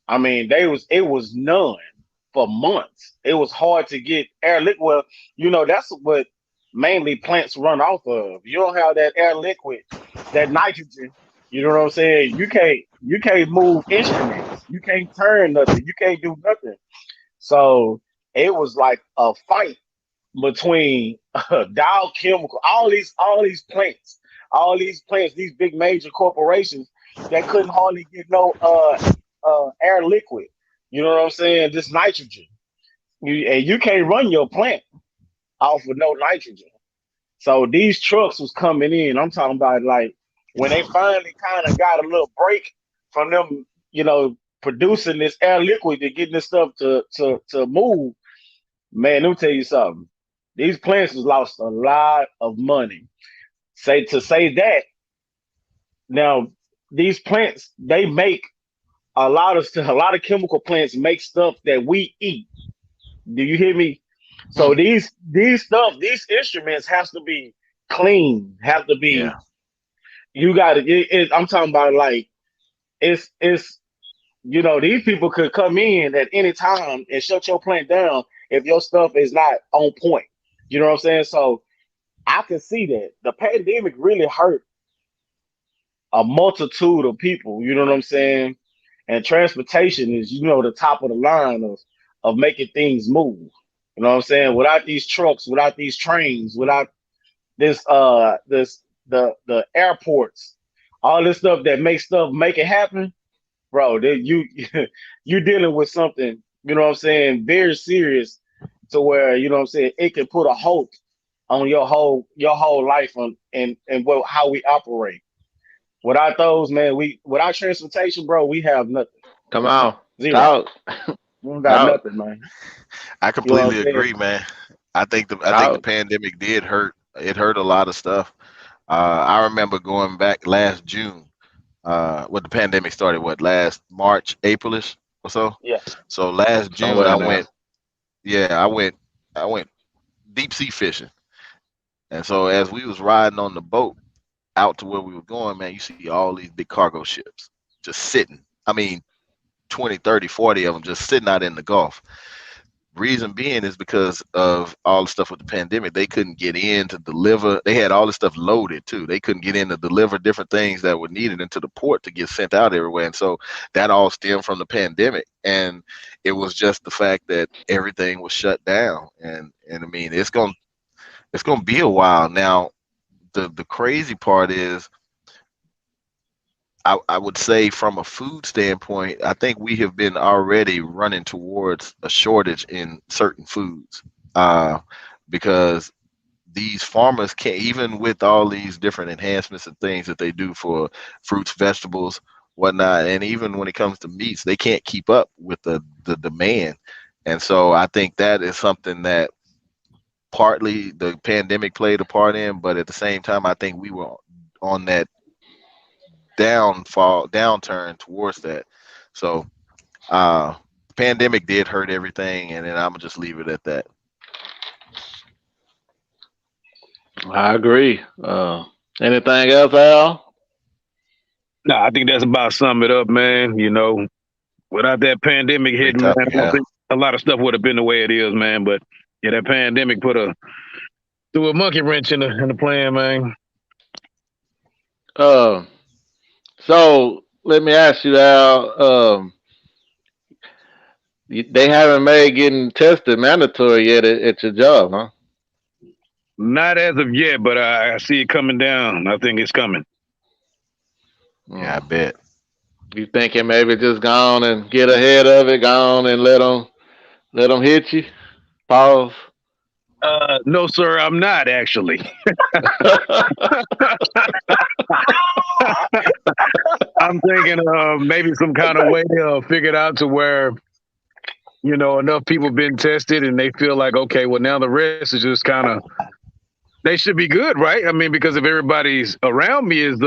I mean, it was none for months. It was hard to get air liquid. Well, that's what mainly plants run off of. You don't have that air liquid, that nitrogen. You know what I'm saying? You can't move instruments. You can't turn nothing. You can't do nothing. So it was like a fight between Dow Chemical, all these plants, these big major corporations that couldn't hardly get no air liquid. You know what I'm saying? Just nitrogen. And you can't run your plant off with no nitrogen. So these trucks was coming in. I'm talking about like when they finally kind of got a little break from them, producing this air liquid to getting this stuff to move. Man, let me tell you something. These plants has lost a lot of money. Say that now, these plants they make a lot of chemical plants make stuff that we eat. Do you hear me? So Hmm. these instruments has to be clean, have to be. Yeah. You got to. I'm talking about like it's these people could come in at any time and shut your plant down if your stuff is not on point. You know what I'm saying? So I can see that the pandemic really hurt a multitude of people. You know what I'm saying? And transportation is, the top of the line of making things move. You know what I'm saying? Without these trucks, without these trains, without the airports, all this stuff that makes stuff make it happen, bro. You dealing with something. You know what I'm saying? Very serious to where you know what I'm saying. It can put a halt on your whole life and how we operate. Without those, man, without transportation, bro, we have nothing. Come on, Zero. talk, We don't got talk, nothing, man. I You know what I'm completely saying? agree, man. I think the talk. pandemic did hurt. It hurt a lot of stuff. I remember going back last June. When the pandemic started, what, last March, Aprilish or so. Yeah. So last June, Somewhere in there. yeah, I went deep sea fishing, and so as we was riding on the boat out to where we were going, man, you see all these big cargo ships just sitting. I mean, 20, 30, 40 of them just sitting out in the Gulf. Reason being is because of all the stuff with the pandemic. They couldn't get in to deliver. They had all this stuff loaded too. They couldn't get in to deliver different things that were needed into the port to get sent out everywhere. And so that all stemmed from the pandemic. And it was just the fact that everything was shut down. And I mean, it's gonna be a while now. The crazy part is I would say from a food standpoint, I think we have been already running towards a shortage in certain foods, uh, because these farmers can't, even with all these different enhancements and things that they do for fruits, vegetables, whatnot, and even when it comes to meats, they can't keep up with the demand. And so I think that is something that partly the pandemic played a part in, but at the same time, I think we were on that downturn towards that. So pandemic did hurt everything, and then I'm gonna just leave it at that. I agree. Anything else, Al? No, I think that's about sum it up, man. Without that pandemic Great hitting, man, I topic, don't yeah. think a lot of stuff would have been the way it is, man. But yeah, that pandemic threw a monkey wrench in the plan, man. Uh, so let me ask you, Al. They haven't made getting tested mandatory yet at your job, huh? Not as of yet, but I see it coming down. I think it's coming. Yeah, I Mm. bet. You thinking maybe just go on and get ahead of it, go on and let them hit you? Pause. No, sir, I'm not actually. I'm thinking maybe some kind of way figured out to where enough people been tested and they feel like okay, well now the rest is just kind of they should be good, right? I mean, because if everybody's around me is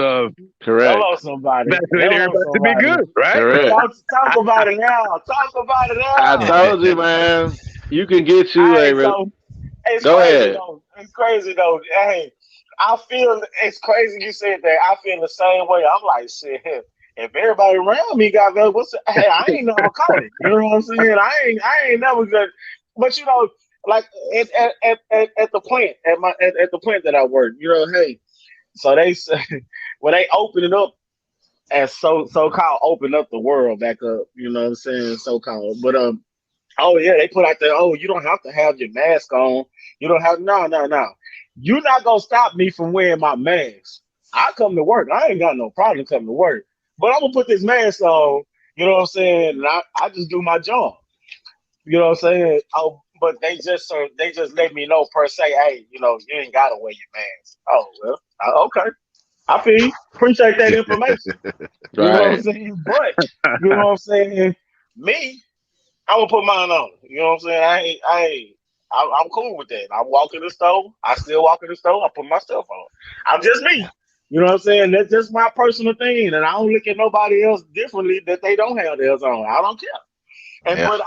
Correct. Hello, somebody. vaccinated, Hello, everybody should be somebody. good, right? Correct. Talk about it now. Talk about it I now. told you, man. You can get you Hey, a. so it's Go crazy ahead. though. It's crazy though. Hey, I feel it's crazy you said that. I feel the same way. I'm like, shit. If everybody around me got that, hey, I ain't never caught it. You know what I'm saying? I ain't never good. But like at the plant at the plant that I work, hey, so they say when they open it up as so called open up the world back up, you know what I'm saying? So called. But oh yeah, they put out there. Oh, you don't have to have your mask on. You don't have no. You're not gonna stop me from wearing my mask. I come to work. I ain't got no problem coming to work. But I'm gonna put this mask on. You know what I'm saying? And I just do my job. You know what I'm saying? Oh, but they just let me know per se. Hey, you ain't gotta wear your mask. Oh well, okay. I feel you. Appreciate that information. You know what I'm Right. saying? But you know what I'm saying? Me, I'm gonna put mine on. You know what I'm saying? I'm cool with that. I walk in the store. I still walk in the store. I put my stuff on. I'm just me. You know what I'm saying? That's just my personal thing, and I don't look at nobody else differently that they don't have theirs on. I don't care. And Yeah. but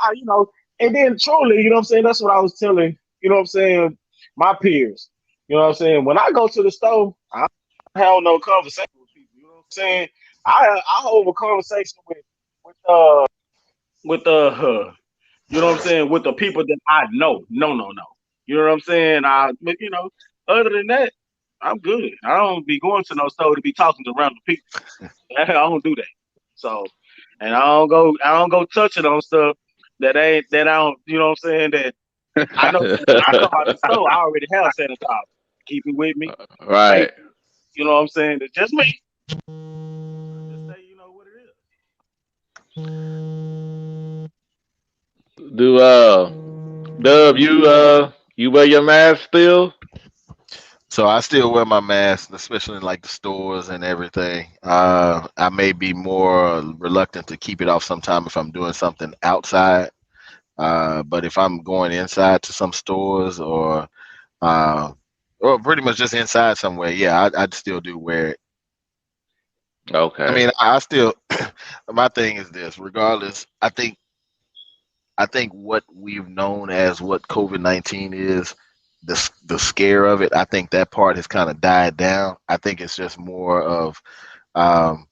and then truly, you know what I'm saying? That's what I was telling. You know what I'm saying? My peers. You know what I'm saying? When I go to the store, I don't have no conversation with people. You know what I'm saying? I hold a conversation with uh you know what I'm saying, with the people that I know. No. You know what I'm saying? But other than that, I'm good. I don't be going to no store to be talking to random people. I don't do that. So, and I don't go touching on stuff that I don't. You know what I'm saying? That I know when I come out the store, I already have sanitizer. Keep it with me. Hey, Right. you know what I'm saying? It's just me. I just say what it is. Do Dub, you wear your mask still? So I still wear my mask, especially in like the stores and everything. I may be more reluctant to keep it off sometime if I'm doing something outside. But if I'm going inside to some stores uh, or pretty much just inside somewhere, yeah, I'd still do wear it. I Okay. mean, I still. My thing is this: regardless, I think what we've known as what COVID-19 is, the scare of it. I think that part has kind of died down. I think it's just more of um,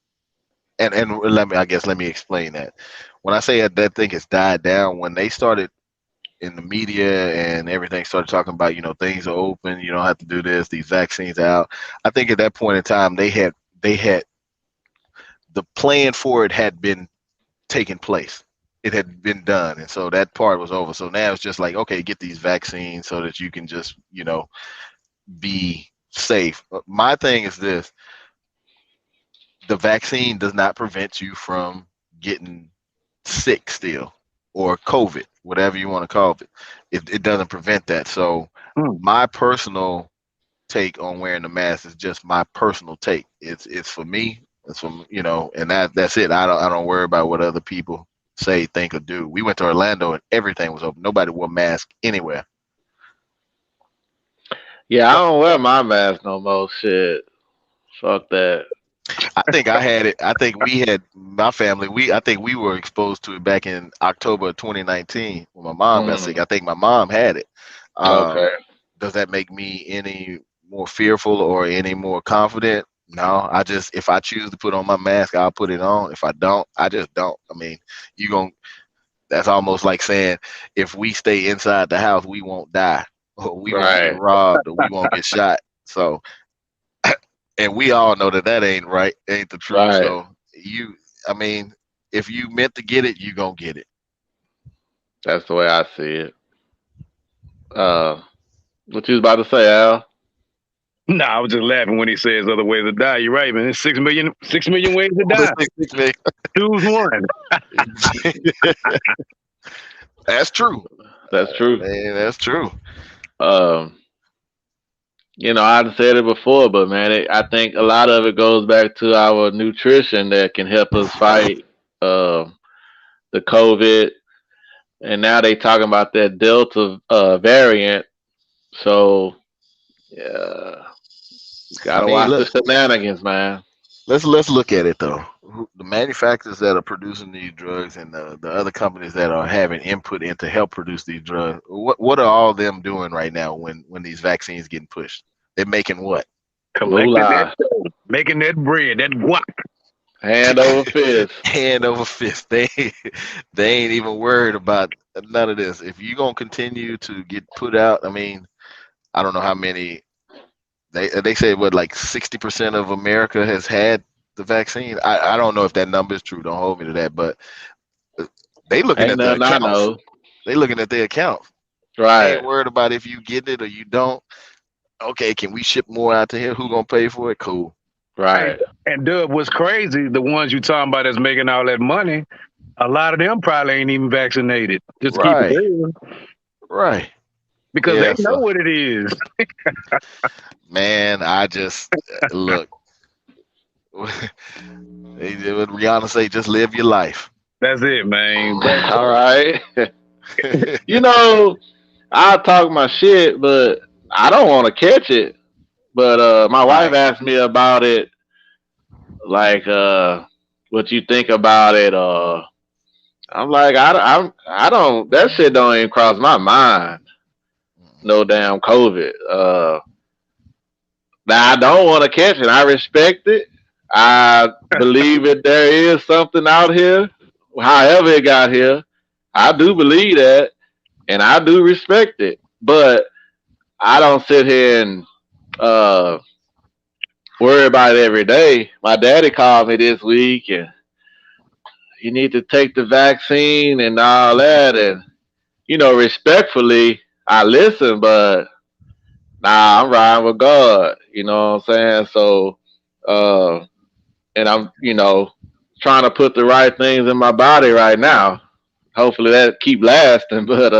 and let me explain that. When I say that thing has died down, when they started in the media and everything started talking about, things are open, you don't have to do this, these vaccines are out. I think at that point in time they had the plan for it had been taken place. It had been done, and so that part was over. So now it's just like, okay, get these vaccines so that you can just, be safe. My thing is this: the vaccine does not prevent you from getting sick still, or COVID, whatever you want to call it. It doesn't prevent that. So Hmm. my personal take on wearing the mask is just my personal take. It's for me. It's from and that's it. I don't worry about what other people say, think, or do. We went to Orlando and everything was open. Nobody wore mask anywhere. Yeah, I don't wear my mask no more. Shit. Fuck that. I think I had it. I think we had my family. I think we were exposed to it back in October of 2019 when my mom got sick. Mm, I think my mom had it. okay. Does that make me any more fearful or any more confident? No, I just if I choose to put on my mask, I'll put it on. If I don't, I just don't. I mean, you gon' that's almost like saying if we stay inside the house, we won't die, or we won't get Right. robbed, or we won't get shot. So, and we all know that ain't right, ain't the truth. Right. So I mean, if you meant to get it, you gonna get it. That's the way I see it. Uh, what you was about to say, Al? No, I was just laughing when he says other ways to die. You're right, man. There's 6 million ways to die. Choose one. That's true. That's true. Man, that's true. Um, I've said it before, but man, I think a lot of it goes back to our nutrition that can help us fight um the COVID. And now they talking about that Delta variant. So Yeah, gotta mean, watch the look, shenanigans, man. let's look at it though. The manufacturers that are producing these drugs and the other companies that are having input into help produce these drugs, what are all them doing right now when these vaccines getting pushed? They're making what? Collecting that Moolah, dough, making that bread, that guap. hand over fist. Hand over fist. They ain't even worried about none of this. If you gonna continue to get put out, I mean, I don't know how many they say what like 60% of America has had the vaccine. I don't know if that number is true. Don't hold me to that, but uh, they looking Ain't at the nothing I accounts. know. They looking at their accounts. They ain't Right, worried about if you get it or you don't. Okay, can we ship more out to here? Who gonna pay for it? Cool. Hey, right, and Dub, what's crazy, the ones you talking about that's making all that money, a lot of them probably ain't even vaccinated. Just keep it Right, real. right. Because they Yeah. know So, what it is. man, I just look. They did what Rihanna say, just live your life. That's it, man. But all right. You know, I talk my shit, but I don't want to catch it. But my wife Right. asked me about it, like, what you think about it. I'm like, I don't. That shit don't even cross my mind. No damn COVID. Now I don't want to catch it. I respect it. I believe that there is something out here. However it got here, I do believe that, and I do respect it. But I don't sit here and uh, worry about it every day. My daddy called me this week, and you need to take the vaccine and all that. And respectfully, I listen, but nah, I'm riding with God. You know what I'm saying? So, uh, and I'm, trying to put the right things in my body right now. Hopefully that keep lasting. But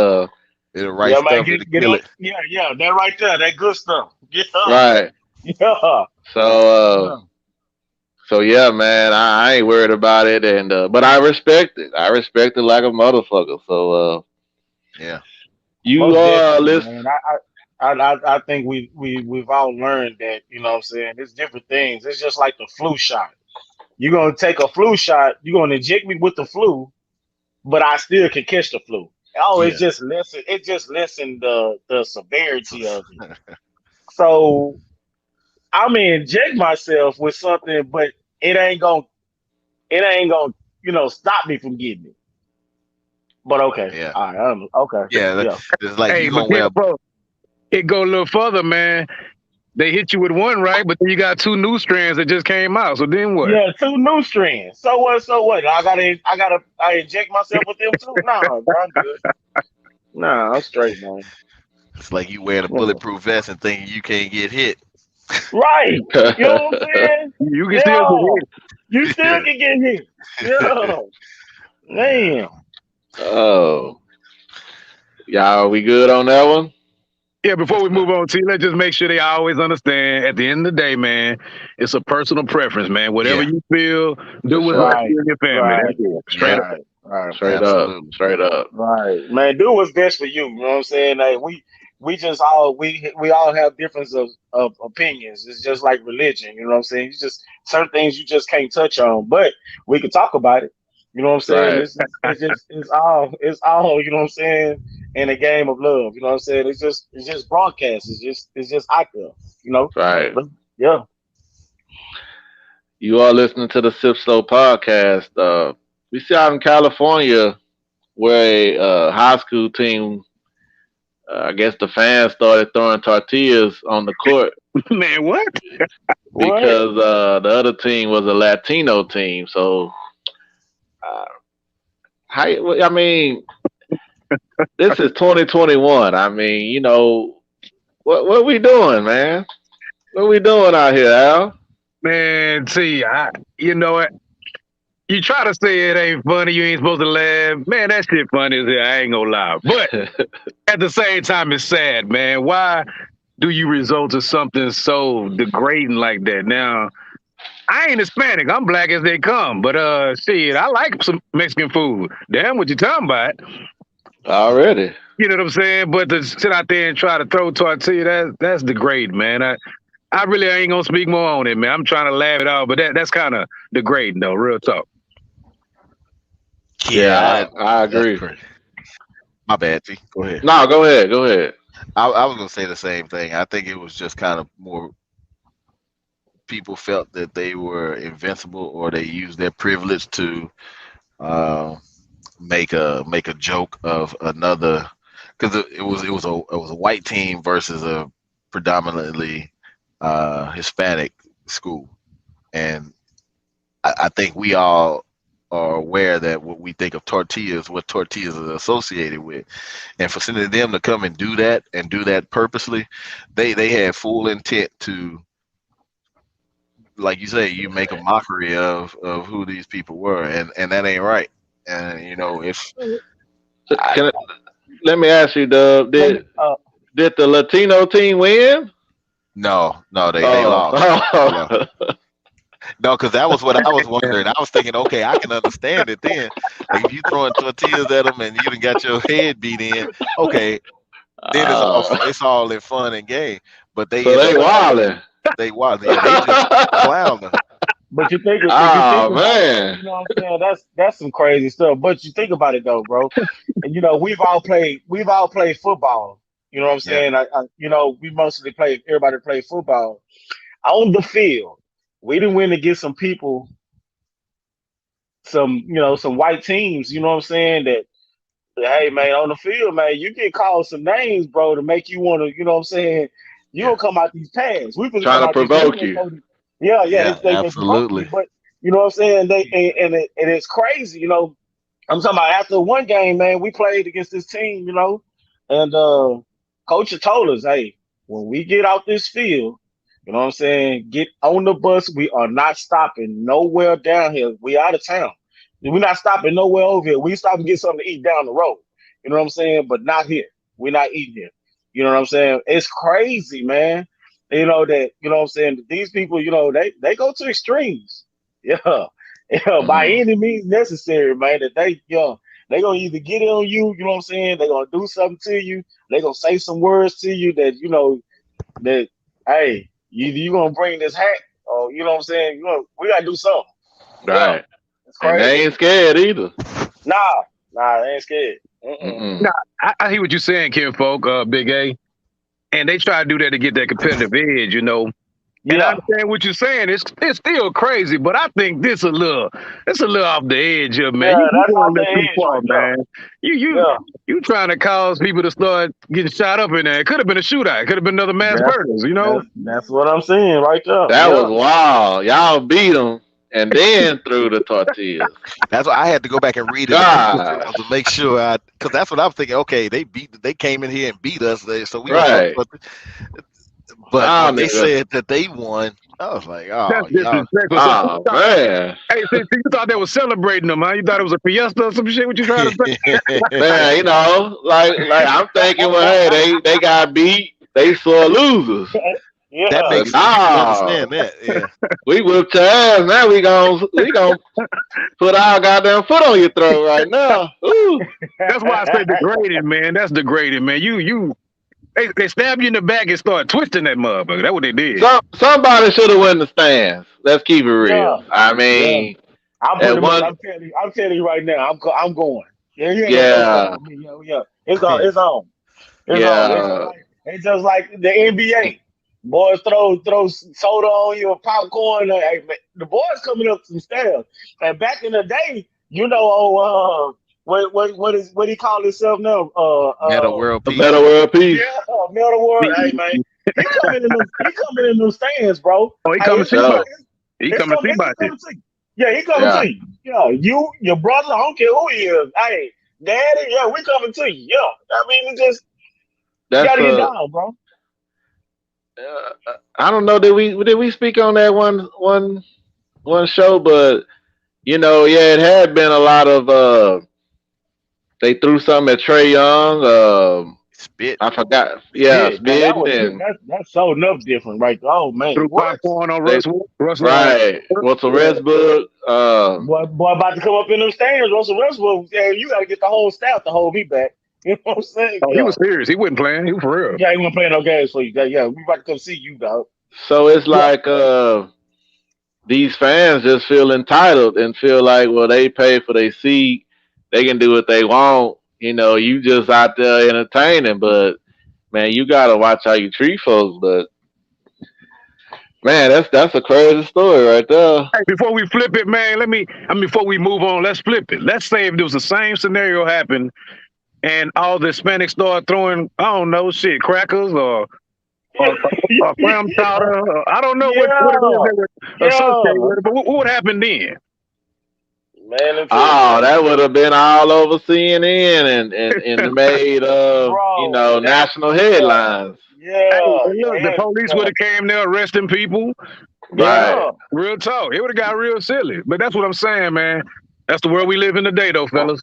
It'll right Yeah, man, stuff. It'll get kill on. it. Yeah, yeah, that right there, that good stuff. Yeah, right. yeah, So uh, yeah. so yeah, man, I ain't worried about it, and but I respect it. I respect it like a motherfucker. So Yeah. you Most definitely, listen. man. I think we've all learned that. You know what I'm saying? It's different things. It's just like the flu shot. You're gonna take a flu shot. You're gonna inject me with the flu, but I still can catch the flu. Oh, it's Yeah. just lessen. It just lessened the severity of it. So I'm gonna inject myself with something, but it ain't gonna it ain't gonna stop me from getting it. But okay, Yeah. all right, okay, Yeah. yeah, It's like hey, you but gonna wear. Kenpo, it go a little further, man. They hit you with one right, but then you got two new strands that just came out. So then what? yeah. Two new strands. So what? So what? I inject myself with them too. Nah, bro, I'm good. Nah, I'm straight, man. It's like you wearing a Yeah. bulletproof vest and thinking you can't get hit. Right. You know what I'm saying? You can still get Yeah. hit. You still can get hit. Yeah. Yeah. Man. Oh, y'all, we good on that one? Yeah, before Yes, we sir. move on, T, let's just make sure they always understand at the end of the day, man, it's a personal preference, man. Whatever Yeah. you feel, do Yes, what's right sir. for Right. you and your family. Right. That's it. Straight Yeah. up. Right. Right. Straight up, Absolutely. straight up. Right, man. Do what's best for you. You know what I'm saying? Like we just all we all have difference of opinions. It's just like religion. You know what I'm saying? You just certain things you just can't touch on, but we can talk about it. You know what I'm saying? Right, It's all. You know what I'm saying? In a game of love. You know what I'm saying? It's just broadcast. It's just out there. You know. right. But, yeah. You are listening to the Sip Slow podcast. We see out in California where a high school team, I guess the fans started throwing tortillas on the court Man, what? What? because the other team was a Latino team. So, uh, I mean, this is 2021. I mean, what we doing, man? What we doing out here, Al? Man, T, you know what? You try to say it ain't funny, you ain't supposed to laugh. Man, that shit funny as hell. I ain't gonna lie. But at the same time, it's sad, man. Why do you resort to something so degrading like that? Now, I ain't Hispanic. I'm black as they come. But shit, I like some Mexican food. Damn what you talking about. Already. You know what I'm saying? But to sit out there and try to throw tortilla, that's degrading, man. I really ain't gonna speak more on it, man. I'm trying to laugh it off, but that's kind of degrading, though. Real talk. Yeah, Yeah, I that's agree. crazy. My bad, T. Go ahead. No, go ahead. Go ahead. I was gonna say the same thing. I think it was just kind of more people felt that they were invincible or they used their privilege to uh, make a joke of another because it was a white team versus a predominantly Hispanic school, and I think we all are aware that what we think of tortillas, what tortillas are associated with, and for sending them to come and do that purposely, they had full intent to, like you say, you make a mockery of who these people were, and that ain't right. And if So I let me ask you, Dub, Let me, did the Latino team win? no, they Oh, lost. They lost. No, because that was what I was wondering. I was thinking, okay, I can understand it then. Like if you throwing tortillas at them and you done got your head beat in, okay, then it's all in fun and game. But they so end they up wilding. they wild. Yeah, they just clown her. but you think if you think Oh about it, man, you know what I'm saying? That's some crazy stuff. But you think about it though, bro. And we've all played football. You know what I'm Yeah, saying? We mostly play. Everybody played football on the field. We didn't win to get some people, some white teams. You know what I'm saying? That hey man, on the field, man, you get called some names, bro, to make you want to. You know what I'm saying? You yeah, don't come out these pads. We supposed to trying come to out these pads. provoke you. Yeah, yeah, yeah, they provoke you, absolutely. but you know what I'm saying? And it's crazy. I'm talking about after one game, man, we played against this team, and coach had told us, hey, when we get out this field, you know what I'm saying, get on the bus. We are not stopping nowhere down here. We out of town. We're not stopping nowhere over here. We stop and get something to eat down the road. You know what I'm saying? But not here. We're not eating here. You know what I'm saying? It's crazy, man. You know what I'm saying? These people, they go to extremes. Yeah. Yeah, by Mm, any means necessary, man. That they gonna either get on you, you know what I'm saying? They gonna do something to you. They gonna say some words to you that that hey, you gonna bring this hat, or you know what I'm saying? We gotta do something. Yeah, right, it's and they crazy. ain't scared either. Nah, nah, they ain't scared. Mm-mm. Mm-mm. Nah, I hear what you're saying, Kim Folk, Big A, and they try to do that to get that competitive edge, you know. And I Yeah, understand what you're saying. It's still crazy, but I think it's a little off the edge here, man. yeah, You that's going off a the little too edge far, right there. man. You you Yeah, you trying to cause people to start getting shot up in there. It could have been a shootout. It could have been another mass that's murders, you know. that's what I'm saying right there. That was Yeah, wild. Y'all beat them and then threw the tortillas. That's why I had to go back and read it a couple of God, times to make sure because that's what I'm thinking. Okay, they came in here and beat us, so we gonna throw. right? But Y'all when they nigga. said that they won, I was like, That's oh, y'all. disrespectful. So you Oh thought, man, hey, you thought they were celebrating them, huh? You thought it was a fiesta or some shit? What you trying to say? man. Like I'm thinking, well, hey, they got beat. They sore losers, That yeah, but makes you can nah, understand that. Yeah. we whipped your ass. Now we gonna put our goddamn foot on your throat right now. Ooh. That's why I say degrading, man. That's degrading, man. They stab you in the back and start twisting that motherfucker. That's what they did. Somebody should have won the stands. Let's keep it yeah, real. I yeah. mean, I'm at pretty much. one, I'm telling you right now. I'm going. Yeah, you ain't got no choice yeah, with me. Yeah, yeah. It's on. It's on. It's on. yeah, It's just like the NBA. Boys throw soda on you or popcorn. Hey, man, the boys coming up some stairs. And back in the day, what he call himself now? Meta world a peace. better world peace. Yeah, Melder World. Hey man, he coming in them stands, bro. Oh, he Hey, coming For to see sure. about you. He coming to see he about you. coming to you. Yeah, he coming Yeah, to you. Yeah, your brother. I don't care who he is. Hey, daddy. Yeah, we coming to you. Yeah, I mean, you that's gotta get down, bro. I don't know. Did we speak on that one show? But yeah, it had been a lot of they threw something at Trey Young. Spit. I forgot. Yeah, Yeah, now that spitting was and that's so enough different, right? There. Oh man, Threw what? popcorn on they Russell. right. Russell Yeah, Westbrook. boy, about to come up in them stands. Russell Westbrook. Yeah, you gotta get the whole staff to hold me back. You know what I'm saying? Oh, he Yeah. was serious. He wasn't playing. He was for real. Yeah, he wasn't playing no games for you. Yeah, we about to come see you, dog. So it's Yeah. like these fans just feel entitled and feel like, well, they pay for their seat, they can do what they want. You know, you just out there entertaining, but man, you gotta watch how you treat folks. But man, that's a crazy story right there. Hey, before we flip it, man, before we move on, let's flip it. Let's say if there was the same scenario happened and all the Hispanics start throwing, I don't know, shit, crackers or, or clam chowder. Or, I don't know what it is Yeah, they would associate yeah, with it, but what would happen then? man. Let me tell you Oh, something, that would have been all over CNN and made bro. That national yeah, headlines. Hey, yeah, and look, the yeah, police would yeah, have came there arresting people. Right. yeah. Real talk. It would have got real silly. But that's what I'm saying, man. That's the world we live in today, though, fellas.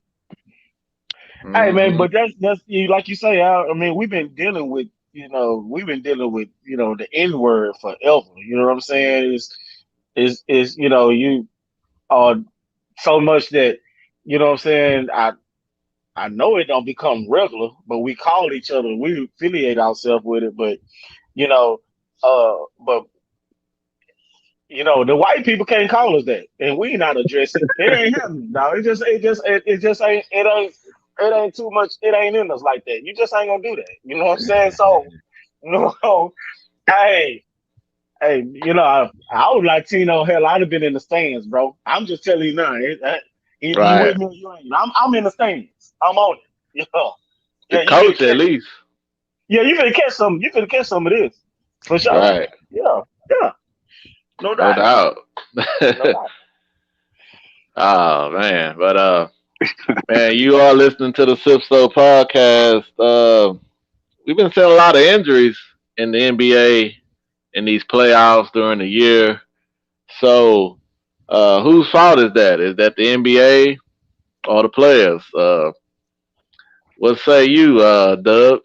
Hey, man, Hmm. but that's you like you say. I mean, we've been dealing with the N word forever. You know what I'm saying? Is you are so much that what I'm saying. I know it don't become regular, but we call each other, we affiliate ourselves with it. But you know, but the white people can't call us that, and we not address it. It ain't happening. No, it just ain't too much. It ain't in us like that. You just ain't gonna do that. You know what I'm saying? So, you know, hey, hey, I was Latino. Hell, I'd have been in the stands, bro. I'm just telling you now. Either you Right. with me or you ain't. I'm in the stands. I'm on it. The Yeah, you finna coach, at catch. least. Yeah, you finna catch some. You finna catch some of this for sure. Right. Yeah, yeah, no No doubt, doubt. no doubt. Oh man, but man, you are listening to the Sip Slow podcast. We've been seeing a lot of injuries in the NBA in these playoffs during the year. So, whose fault is that? Is that the NBA or the players? What say you, Dub?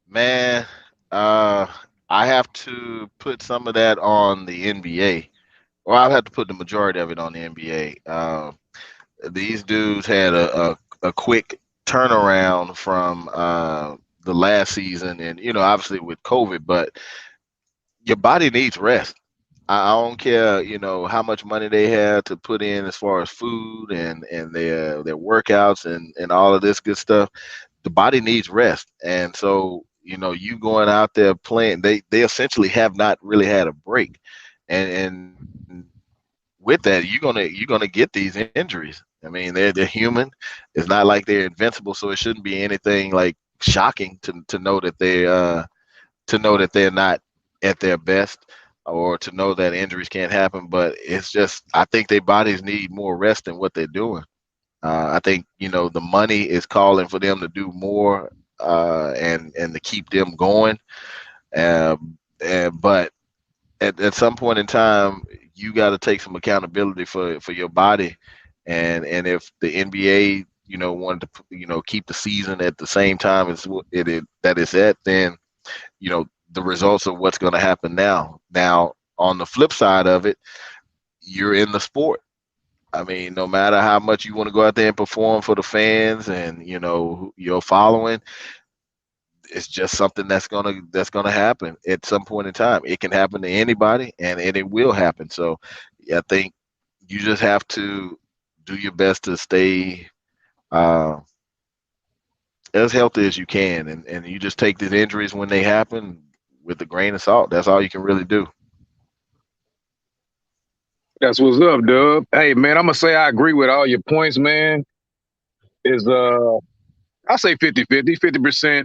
Man, uh, I have to put some of that on the NBA, or I'll have to put the majority of it on the NBA. These dudes had a quick turnaround from the last season, and obviously with COVID, but your body needs rest. I don't care, how much money they have to put in as far as food and their workouts and all of this good stuff. The body needs rest, and so you going out there playing, they essentially have not really had a break, and with that you're gonna get these injuries. I mean, they're human. It's not like they're invincible, so it shouldn't be anything like shocking to know that they're not at their best, or to know that injuries can't happen. But it's just, I think their bodies need more rest than what they're doing. I think the money is calling for them to do more, and to keep them going. But at some point in time, you got to take some accountability for your body, and if the NBA wanted to keep the season at the same time as that it's at, then the results of what's going to happen now. Now, on the flip side of it, you're in the sport. I mean, no matter how much you want to go out there and perform for the fans and your following, it's just something that's gonna happen at some point in time. It can happen to anybody, and it will happen. So, yeah, I think you just have to do your best to stay uh, as healthy as you can, and you just take these injuries when they happen with a grain of salt. That's all you can really do. That's what's up, Dub. Hey, man, I'm gonna say I agree with all your points, man. Is I say 50-50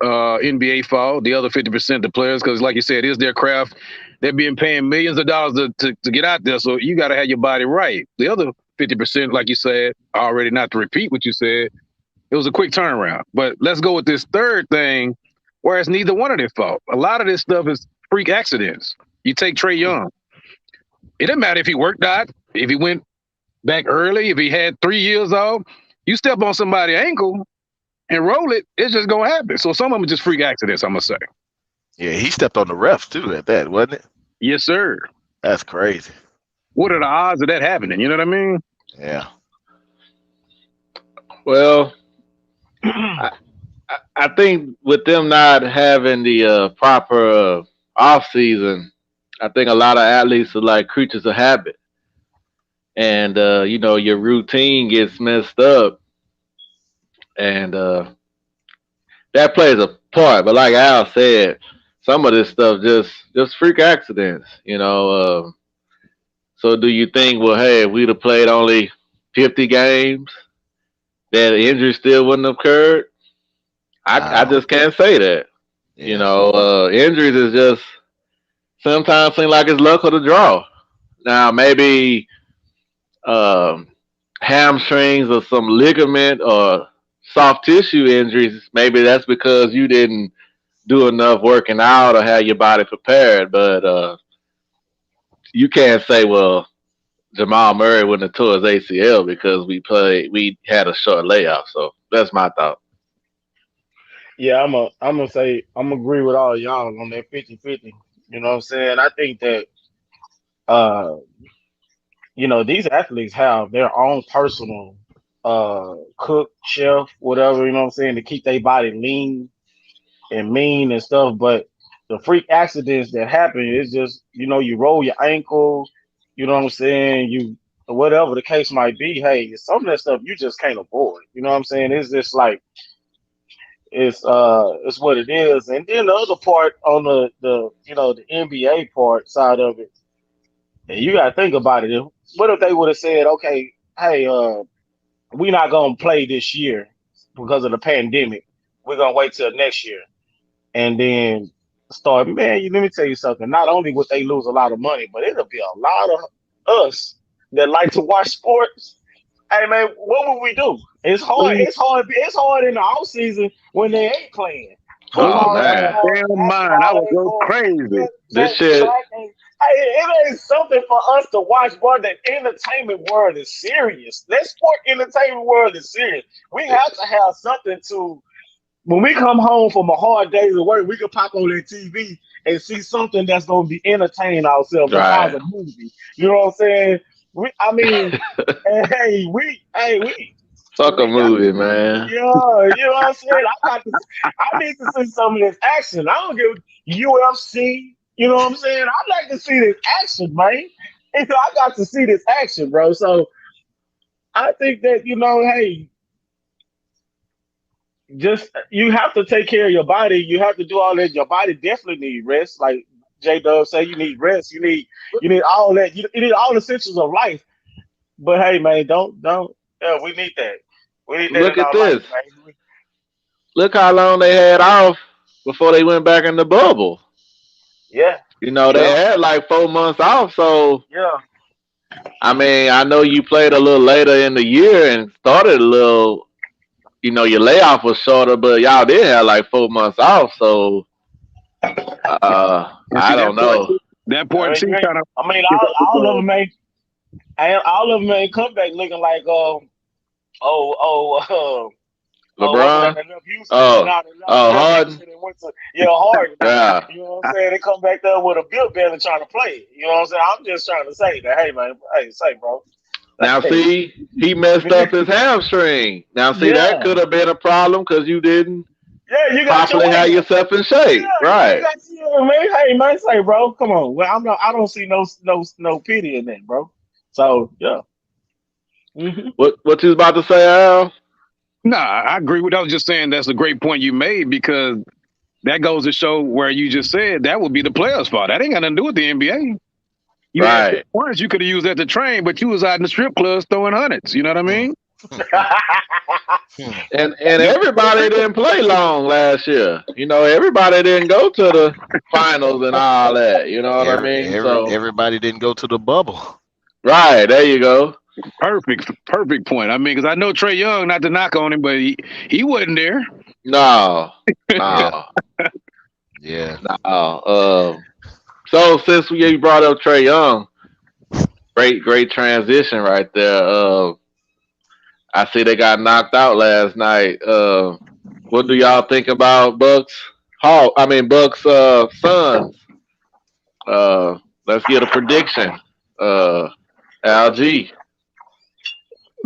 NBA fault, the other 50% the players, because like you said, it is their craft. They're being paying millions of dollars to get out there, so you got to have your body right. The other 50%, like you said, already not to repeat what you said, it was a quick turnaround. But let's go with this third thing, where it's neither one of their fault. A lot of this stuff is freak accidents. You take Trey Young. It didn't matter if he worked out, if he went back early, if he had 3 years off. You step on somebody's ankle and roll it, it's just gonna happen. So some of them are just freak accidents, I'm gonna say. Yeah, he stepped on the refs too at that, wasn't it? Yes, sir. That's crazy. What are the odds of that happening? You know what I mean? Yeah. Well, I, I think with them not having the proper off season, I think a lot of athletes are like creatures of habit, and your routine gets messed up, and that plays a part. But like Al said, some of this stuff just freak accidents. So do you think, well, hey, if we'd have played only 50 games, that injury still wouldn't have occurred? I I just can't say that. Yeah. Injuries is just sometimes seem like it's luck of the draw. Now maybe um, hamstrings or some ligament or soft tissue injuries. Maybe that's because you didn't do enough working out or have your body prepared. But you can't say, well, Jamal Murray wouldn't have tore his ACL because we had a short layoff. So that's my thought. Yeah, I'm gonna say I'm gonna agree with all y'all on that 50-50. You know what I'm saying? I think that uh these athletes have their own personal cook, chef, whatever, you know what I'm saying, to keep their body lean and mean and stuff. But the freak accidents that happen is just, you roll your ankle, you know what I'm saying, you whatever the case might be, hey, some of that stuff you just can't avoid. You know what I'm saying? It's just like it's what it is. And then the other part on the NBA part side of it, and you gotta think about it. What if they would have said, okay, hey, we're not gonna play this year because of the pandemic. We're gonna wait till next year and then start. Man, let me tell you something. Not only would they lose a lot of money, but it'll be a lot of us that like to watch sports. Hey man, what would we do? It's hard. Please, It's hard. It's hard in the off season when they ain't playing. please, Oh Football ain't man, going. damn mind. I Basketball would ain't go going. crazy. this shit. Track ain't. Hey, it ain't something for us to watch, bro. The entertainment world is serious. That sport entertainment world is serious. We have to have something to when we come home from a hard day of work, we can pop on that TV and see something that's gonna be entertaining ourselves besides Right. a movie. You know what I'm saying? I mean, hey, Fuck a we got, movie, man. yeah, you know what I'm saying? I need to see some of this action. I don't give UFC. You know what I'm saying? I like to see this action, man. I got to see this action, bro. So I think that hey, just you have to take care of your body. You have to do all that. Your body definitely needs rest. Like J Dub say, you need rest. You need all that. You need all the essentials of life. But hey, man, don't. Yeah, we need that. We need that Look in at our life, this. man. Look how long they had off before they went back in the bubble. Yeah, They yeah, had like 4 months off. So yeah. I mean, I know you played a little later in the year and started a little. Your layoff was shorter, but y'all did have like 4 months off. So And see I don't know. that I point, see, agree. kind of. I mean, all of them ain't come back looking like oh oh what's the name? LeBron. Enough Houston. Oh, Not oh, enough Harden. Houston and went to Harden. Yeah. You know what I'm saying? They come back there with a built belly trying to play. You know what I'm saying? I'm just trying to say that, hey man, hey, say bro. Now Hey, see, he messed up his hamstring. Now see, that yeah. could have been a problem because you didn't Yeah, you got your properly have weight. yourself in Yeah, shape. you Right. got your man. Hey man, say bro, come on. Well, I don't see no pity in that, bro. So yeah. Hmm. What you was about to say, Al? Nah, I agree with. I was just saying that's a great point you made because that goes to show where you just said that would be the player spot. That ain't got nothing to do with the NBA. You had Right. points you could have used that to train, but you was out in the strip clubs throwing hundreds. You know what I Hmm. mean? Hmm. And everybody didn't play long last year. Everybody didn't go to the finals and all that. You know what I mean? So Everybody didn't go to the bubble. right, there you go. Perfect point. I mean, because I know Trey Young, not to knock on him, but he wasn't there. No, Yeah. no, Yeah. no. So since you brought up Trey Young, great transition right there. I see they got knocked out last night. What do y'all think about Bucks? Bucks Suns. Let's get a prediction. LG.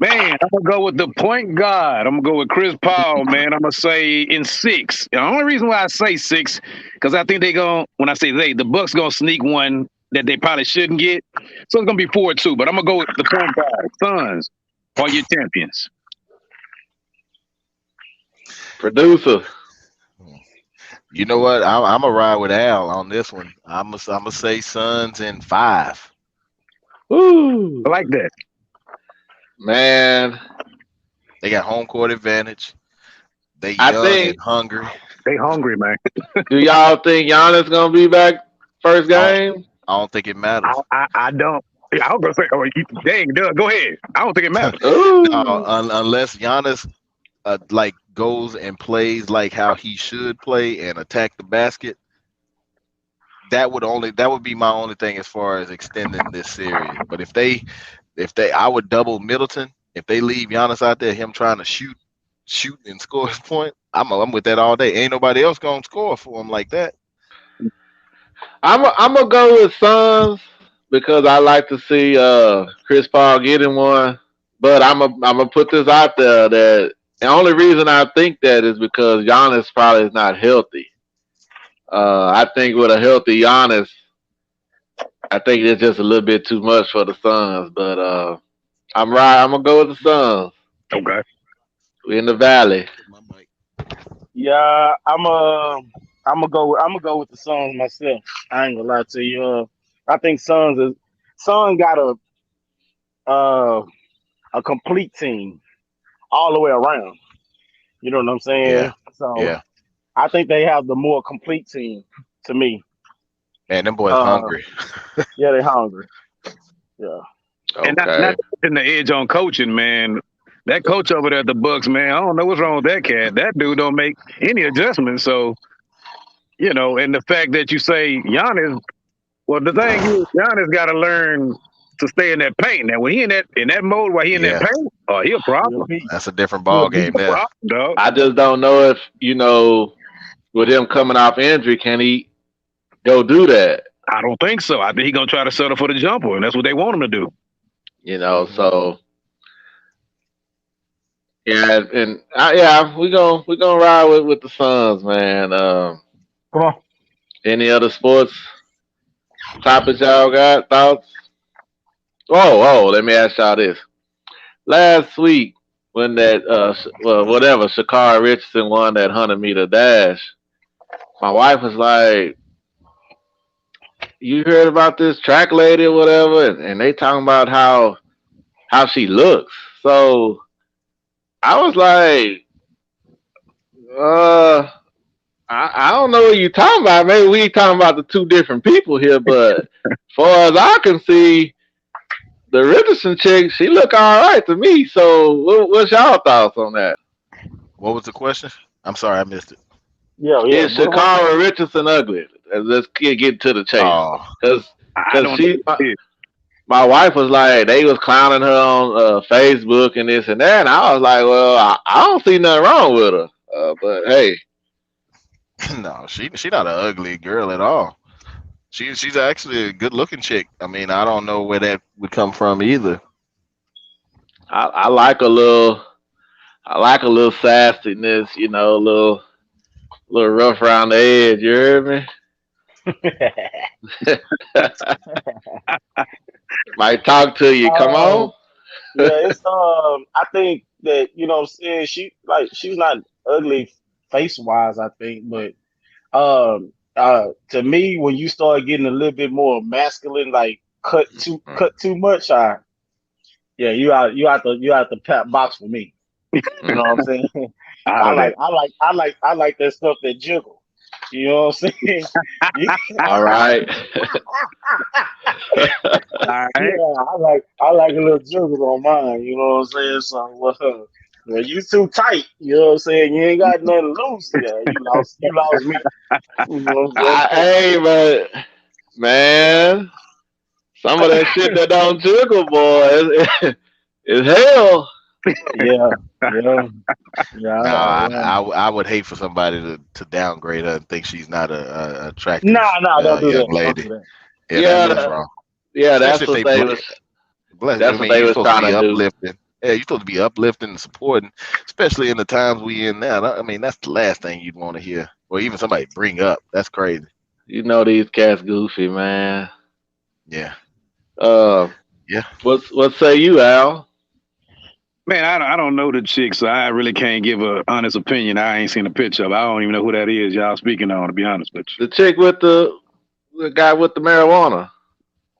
Man, I'm gonna go with the point guard. I'm gonna go with Chris Paul, man. I'm gonna say in six. The only reason why I say six, because I think they going when I say they, the Bucks gonna sneak one that they probably shouldn't get. So it's gonna be 4-2. But I'm gonna go with the point guard. Suns are your champions. Producer. You know what? I'm gonna ride with Al on this one. I'm gonna say Suns in 5. Woo. I like that. Man, They got home court advantage. They I young and think. hungry. They hungry, man. Do y'all think Giannis gonna be back first I don't, game? I don't think it matters. I don't. Yeah, I was gonna say, oh, dang, Doug, go ahead. I don't think it matters. Ooh. Unless Giannis like goes and plays like how he should play and attack the basket. That would be my only thing as far as extending this series. But if they I would double Middleton. If they leave Giannis out there, him trying to shoot and score his point, I'm with that all day. Ain't nobody else gonna score for him like that. I'm gonna go with Suns because I like to see Chris Paul getting one. But I'm gonna put this out there that the only reason I think that is because Giannis probably is not healthy. I think with a healthy Giannis, I think it's just a little bit too much for the Suns. But I'm right. I'm gonna go with the Suns. Okay. We in the valley. My mic. Yeah, I'm gonna go with the Suns myself. I ain't gonna lie to you. I think Suns got uh, a complete team all the way around. You know what I'm saying? Yeah, So yeah. I think they have the more complete team to me. Man, them boys Uh, hungry. yeah, they hungry. Yeah. And not Okay. taking the edge on coaching, man. That coach over there at the Bucks, man, I don't know what's wrong with that cat. That dude don't make any adjustments. So, and the fact that you say Giannis, well, the thing is, Giannis got to learn to stay in that paint. Now, when he in that mode, while he in that Yeah, paint, oh, he a Real problem. beast. that's a different Real ball beast. game there. Problem, dog. I just don't know if with him coming off injury, can he go do that? I don't think so. I think he gonna try to settle for the jumper, and that's what they want him to do. So yeah, and yeah, we gonna ride with the Suns, man. Come on. Any other sports topics y'all got thoughts? Let me ask y'all this. Last week when that whatever Shakara Richardson won that 100-meter dash, my wife was like, "You heard about this track lady or whatever?" And they talking about how she looks. So I was like, I don't know what you talking about. Maybe we talking about the two different people here, but far as I can see, the Richardson chick, she look all right to me. So what's y'all thoughts on that? What was the question? I'm sorry, I missed it. Yeah, yeah. Is Shakara Richardson ugly? Let's get to the chase. Oh, Because I don't she, know. my wife was like, they was clowning her on Facebook and this and that. And I was like, well, I don't see nothing wrong with her. But hey, no, she not an ugly girl at all. She's actually a good looking chick. I mean, I don't know where that would come from either. I like I like a little sassiness, a little rough around the edge. You heard me? Might talk to you. Come on. Yeah, it's I think that what I'm saying, she's not ugly face wise, I think, but to me when you start getting a little bit more masculine, like cut too much, yeah, you out the pat box for me. You know what I'm saying? Out of that. I like that stuff that jiggle. You know what I'm saying? All right. All Yeah, right. I like a little jiggle on mine. You know what I'm saying? So well, you too tight. You know what I'm saying? You ain't got nothing loose. Yeah, you lost me. You know what I'm saying? Hey, but man, some of that shit that don't jiggle, boy, is hell. Yeah, yeah, yeah, No, I, yeah. I I would hate for somebody to downgrade her and think she's not a attractive Nah, don't do young that. Don't do lady. that. Yeah, Yeah, that's wrong. yeah, Especially if they that's I what mean, they you're was supposed to trying be to do. uplifting. Yeah, you're supposed to be uplifting and supporting, especially in the times we in now. I mean, that's the last thing you'd want to hear, or even somebody bring up. That's crazy. You know these cats goofy, man. Yeah, Uh, yeah. what say you, Al? Man, I don't know the chick, so I really can't give a honest opinion. I ain't seen a picture of. I don't even know who that is. Y'all speaking on, to be honest with The chick with the guy with the marijuana.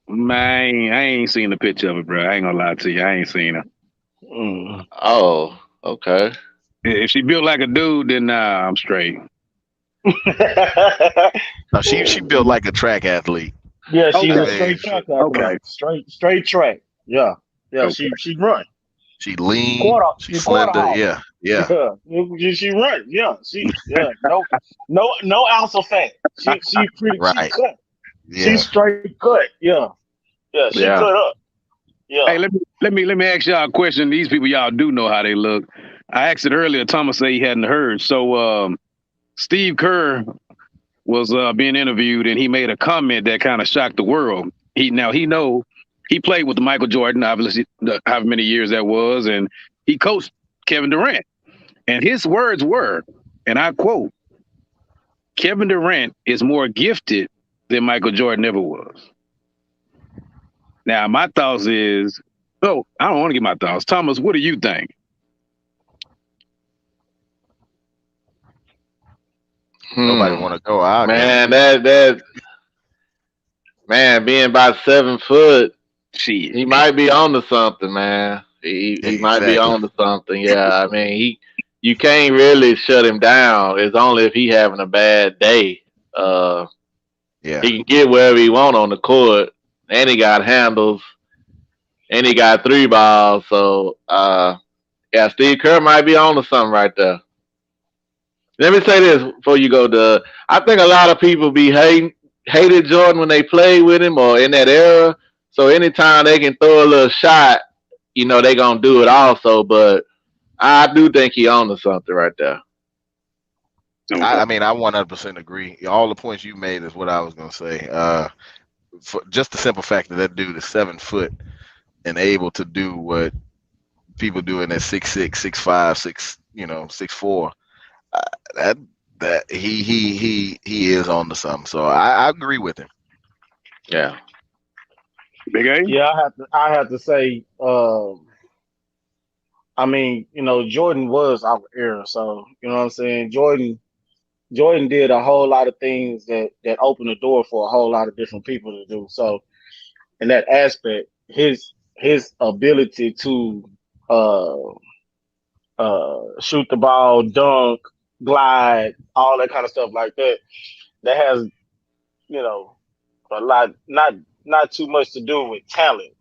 you. Man, I ain't seen the picture of it, bro. I ain't gonna lie to you. I ain't seen her. Mm. Oh, okay. If she built like a dude, then nah, I'm straight. No, she built like a track athlete. Yeah, she's I a Okay, mean, straight track athlete. okay, Straight track. Yeah. Yeah, okay. she run. she lean, Quarter she you quarter slender. horse. Yeah, yeah. Yeah. She run. Yeah. No ounce of fat. She Right. cut. She Yeah. straight cut. Yeah. Yeah, she cut Yeah. up. Yeah. Hey, let me ask y'all a question. These people y'all do know how they look. I asked it earlier. Thomas said he hadn't heard. So Steve Kerr was being interviewed and he made a comment that kind of shocked the world. He know he played with Michael Jordan, obviously, however many years that was, and he coached Kevin Durant. And his words were, and I quote, Kevin Durant is more gifted than Michael Jordan ever was. Now, my thoughts is, oh, I don't want to get my thoughts. Thomas, what do you think? Nobody Hmm. want to go. I'll go. Man, that man being about 7 foot, Shit. he might be on to something, man. He might be Exactly. on to something. Yeah, I mean you can't really shut him down. It's only if he having a bad day. Uh, Yeah. he can get wherever he want on the court, and he got handles, and he got three balls. So yeah, Steve Kerr might be on to something right there. Let me say this before you go, Doug. I think a lot of people hated Jordan when they played with him or in that era. So anytime they can throw a little shot, they gonna do it also. But I do think he on to something right there. Okay. I mean, I 100% agree. All the points you made is what I was gonna say. For just the simple fact that that dude is 7 foot and able to do what people do in that 6'6", 6'5", 6'4", uh, that he is on to something. So I agree with him. Yeah. Big A? Yeah, I have to say, I mean, Jordan was our era, so you know what I'm saying? Jordan did a whole lot of things that opened the door for a whole lot of different people to do. So in that aspect, his ability to uh shoot the ball, dunk, glide, all that kind of stuff like that, that has, you know, a lot not too much to do with talent.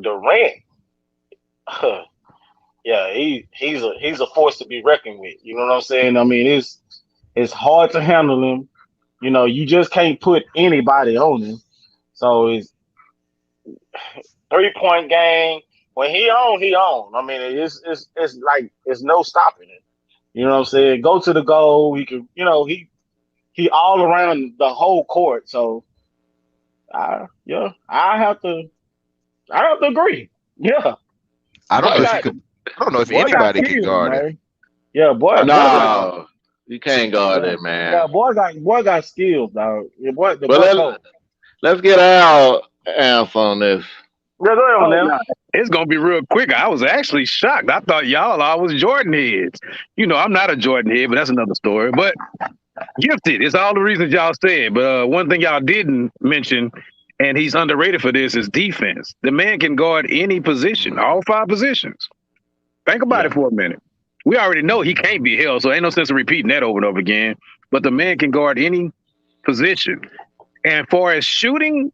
Durant, yeah, he's a force to be reckoned with. You know what I'm saying? I mean, it's hard to handle him. You just can't put anybody on him. So it's 3-point game. When he on, he on. I mean, it's like it's no stopping it. You know what I'm saying? Go to the goal. He can, he all around the whole court. So yeah, I have to agree. Yeah, I don't know boy if you got could. I don't know if boy got anybody could skills, guard him. man. Yeah, boy got No, you can't guard yeah, it, man. yeah, boy got skills, dog. The But boy cold. let's get our answer on this. Yeah, go ahead on Oh, now. no. It's going to be real quick. I was actually shocked. I thought y'all always Jordan heads. I'm not a Jordan head, but that's another story. But gifted. It's all the reasons y'all said. But one thing y'all didn't mention, and he's underrated for this, is defense. The man can guard any position, all 5 positions. Think about Yeah. it for a minute. We already know he can't be held, so ain't no sense of repeating that over and over again. But the man can guard any position. And for as shooting,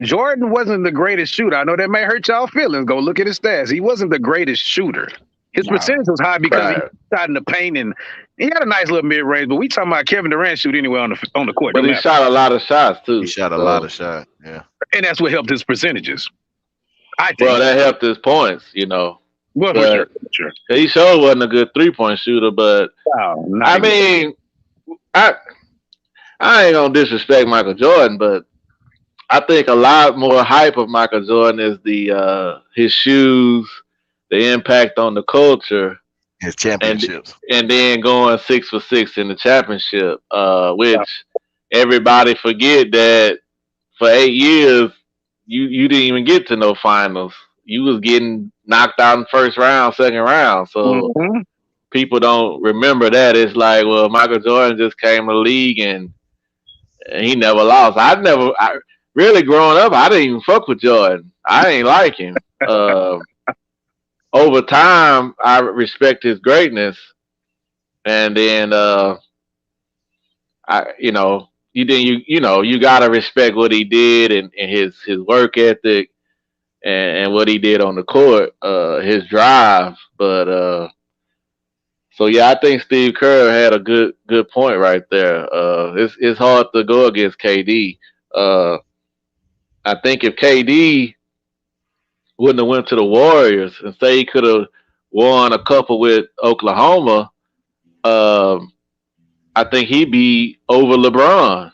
Jordan wasn't the greatest shooter. I know that may hurt y'all feelings. Go look at his stats. He wasn't the greatest shooter. His Nah. percentage was high because he Right. shot in the paint and he had a nice little mid range. But we talking about Kevin Durant shoot anywhere on the court, But don't he matter. shot a lot of shots He too. shot a lot So of shots. Yeah. And that's what helped his percentages. I well, think. that helped his points. Well, for sure, But for sure. he sure wasn't a good 3-point shooter. But Wow, not I even. mean, I I ain't gonna disrespect Michael Jordan, but I think a lot more hype of Michael Jordan is the his shoes, the impact on the culture, His and championships. and then going 6 for 6 in the championship, which everybody forget that for 8 years you didn't even get to no finals. You was getting knocked out in first round, second round. So Mm-hmm. people don't remember that. It's like, well, Michael Jordan just came to the league and he never lost. I really growing up, I didn't even fuck with Jordan. I ain't like him. Over time, I respect his greatness, and then you gotta respect what he did and his work ethic and what he did on the court, his drive. But so yeah, I think Steve Kerr had a good point right there. It's hard to go against KD. Uh, I think if KD wouldn't have went to the Warriors and say he could have won a couple with Oklahoma, um, I think he'd be over LeBron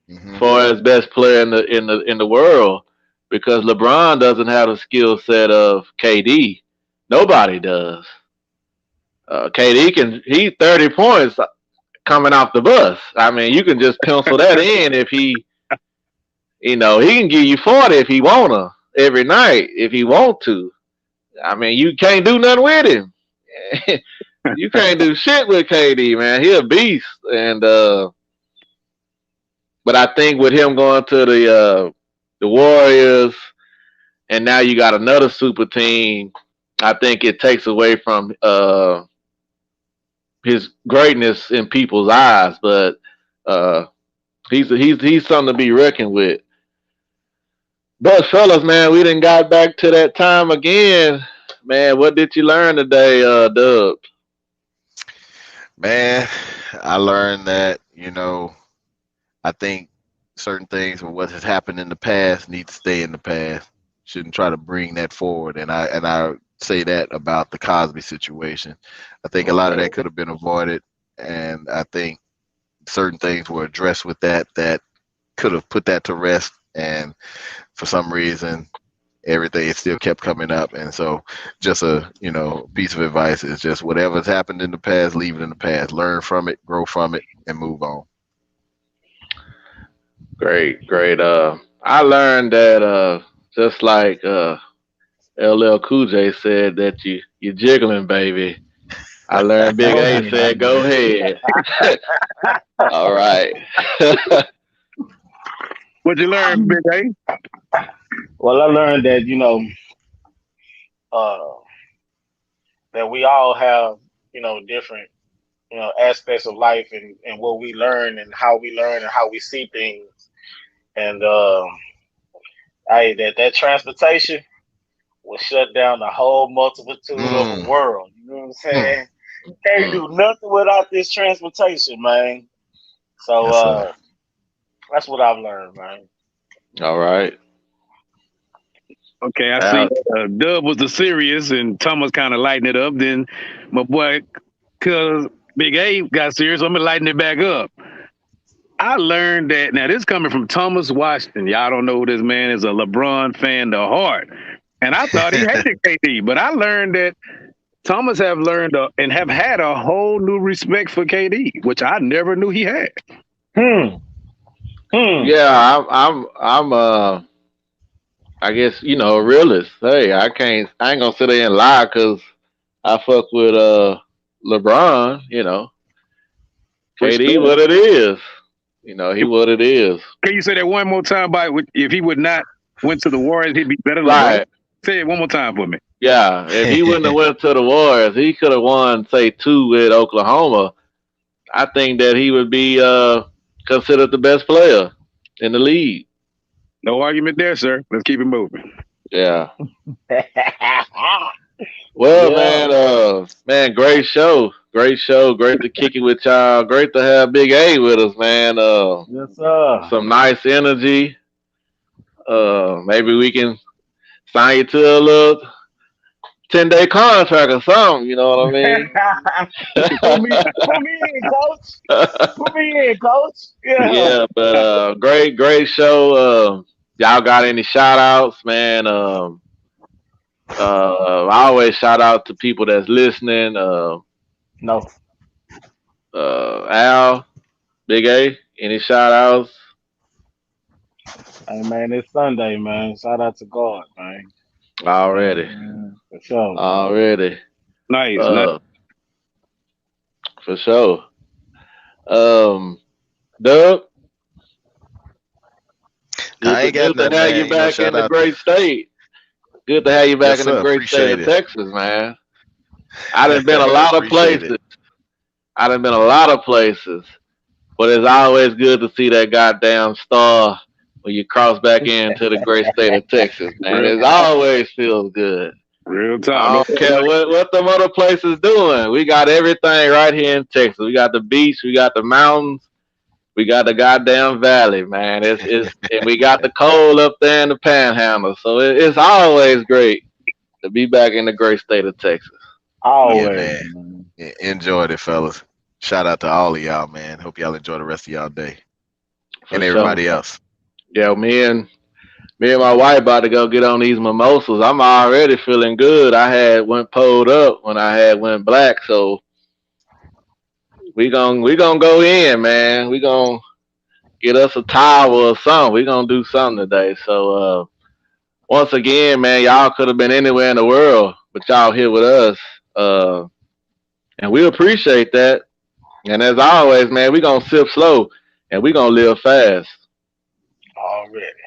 Hmm. far as best player in the world because LeBron doesn't have the skill set of KD. Nobody does. KD he 30 points coming off the bus. I mean, you can just pencil that in if he can give you 40 if he wanna every night if he want to. I mean, you can't do nothing with him. You can't do shit with KD, man. He a beast, and but I think with him going to the Warriors, and now you got another super team, I think it takes away from his greatness in people's eyes. But uh, he's something to be reckoned with. But fellas, man, we didn't got back to that time again. Man, what did you learn today, Dub? Man, I learned that, I think certain things or what has happened in the past need to stay in the past. Shouldn't try to bring that forward. And I say that about the Cosby situation. I think a lot of Okay. that could have been avoided, and I think certain things were addressed with that could have put that to rest. And for some reason, everything it still kept coming up. And so, just a piece of advice is just whatever's happened in the past, leave it in the past. Learn from it, grow from it, and move on. Great, great. I learned that just like LL Cool J said that you jiggling, baby. I learned Big Go A ahead, said go baby. ahead. All right. What you learn, Big A? Well, I learned that uh, that we all have different aspects of life and what we learn and how we learn and how we see things. And hey, that transportation will shut down the whole multitude of a Mm, world. You know what I'm mm, saying? You can't mm. do nothing without this transportation, man. So Yes, sir. that's what I've learned, man. All right. Okay, I see. Uh, Dub was the serious, and Thomas kind of lighting it up. Then my boy, cause Big A got serious, so I'm gonna lighten it back up. I learned that now this coming from Thomas Washington. Y'all don't know who this man is, a LeBron fan to heart. And I thought he hated KD, but I learned that Thomas have learned and have had a whole new respect for KD, which I never knew he had. Hmm. Hmm. yeah, I'm I guess a realist. Hey, I ain't gonna sit there and lie because I fuck with LeBron. KD Respect. what it is. He what it is. Can you say that one more time? By if he would not went to the Warriors, he'd be better than LeBron. Right. Say it one more time for me. Yeah, if he wouldn't have went to the Warriors, he could have won, say, two with Oklahoma. I think that he would be considered the best player in the league. No argument there, sir. Let's keep it moving. Yeah. Well, Yeah. man, great show, great show, great to kick it with y'all. Great to have Big A with us, man. Yes, sir. Some nice energy. Maybe we can sign you to a little 10-day contract or something. You know what I mean? Put me in, coach. Put me in, coach. Yeah. Yeah, but great show. Y'all got any shout outs, man? I always shout out to people that's listening. No. Al, Big A, any shout outs? Hey man, it's Sunday, man. Shout out to God, man. You know what Already, I'm saying? For sure. already. Nice, nice. Uh, for sure. Um, Doug, I ain't got good to nothing, have you man. back in Shout the out to great state. Good to have you back yes, in the sir. great state Appreciate of it. Texas, man. I done been a lot of Appreciate it. places. I done been a lot of places. But it's always good to see that goddamn star when you cross back into the great state of Texas, man. Real, It always feels good. real talk. I No, don't care what them other places doing. We got everything right here in Texas. We got the beach, we got the mountains, we got the goddamn valley, man. It's and we got the cold up there in the panhandle. So it's always great to be back in the great state of Texas. Yeah, Always, man. man. Enjoyed it, fellas. Shout out to all of y'all, man. Hope y'all enjoy the rest of y'all day For and sure. everybody else. Yeah, me and my wife about to go get on these mimosas. I'm already feeling good. I had went pulled up when I had went black, so we gonna go in, man. We gonna get us a towel or something. We gonna do something today. So once again, man, y'all could have been anywhere in the world, but y'all here with us, and we appreciate that. And as always, man, we gonna sip slow and we gonna live fast. Already.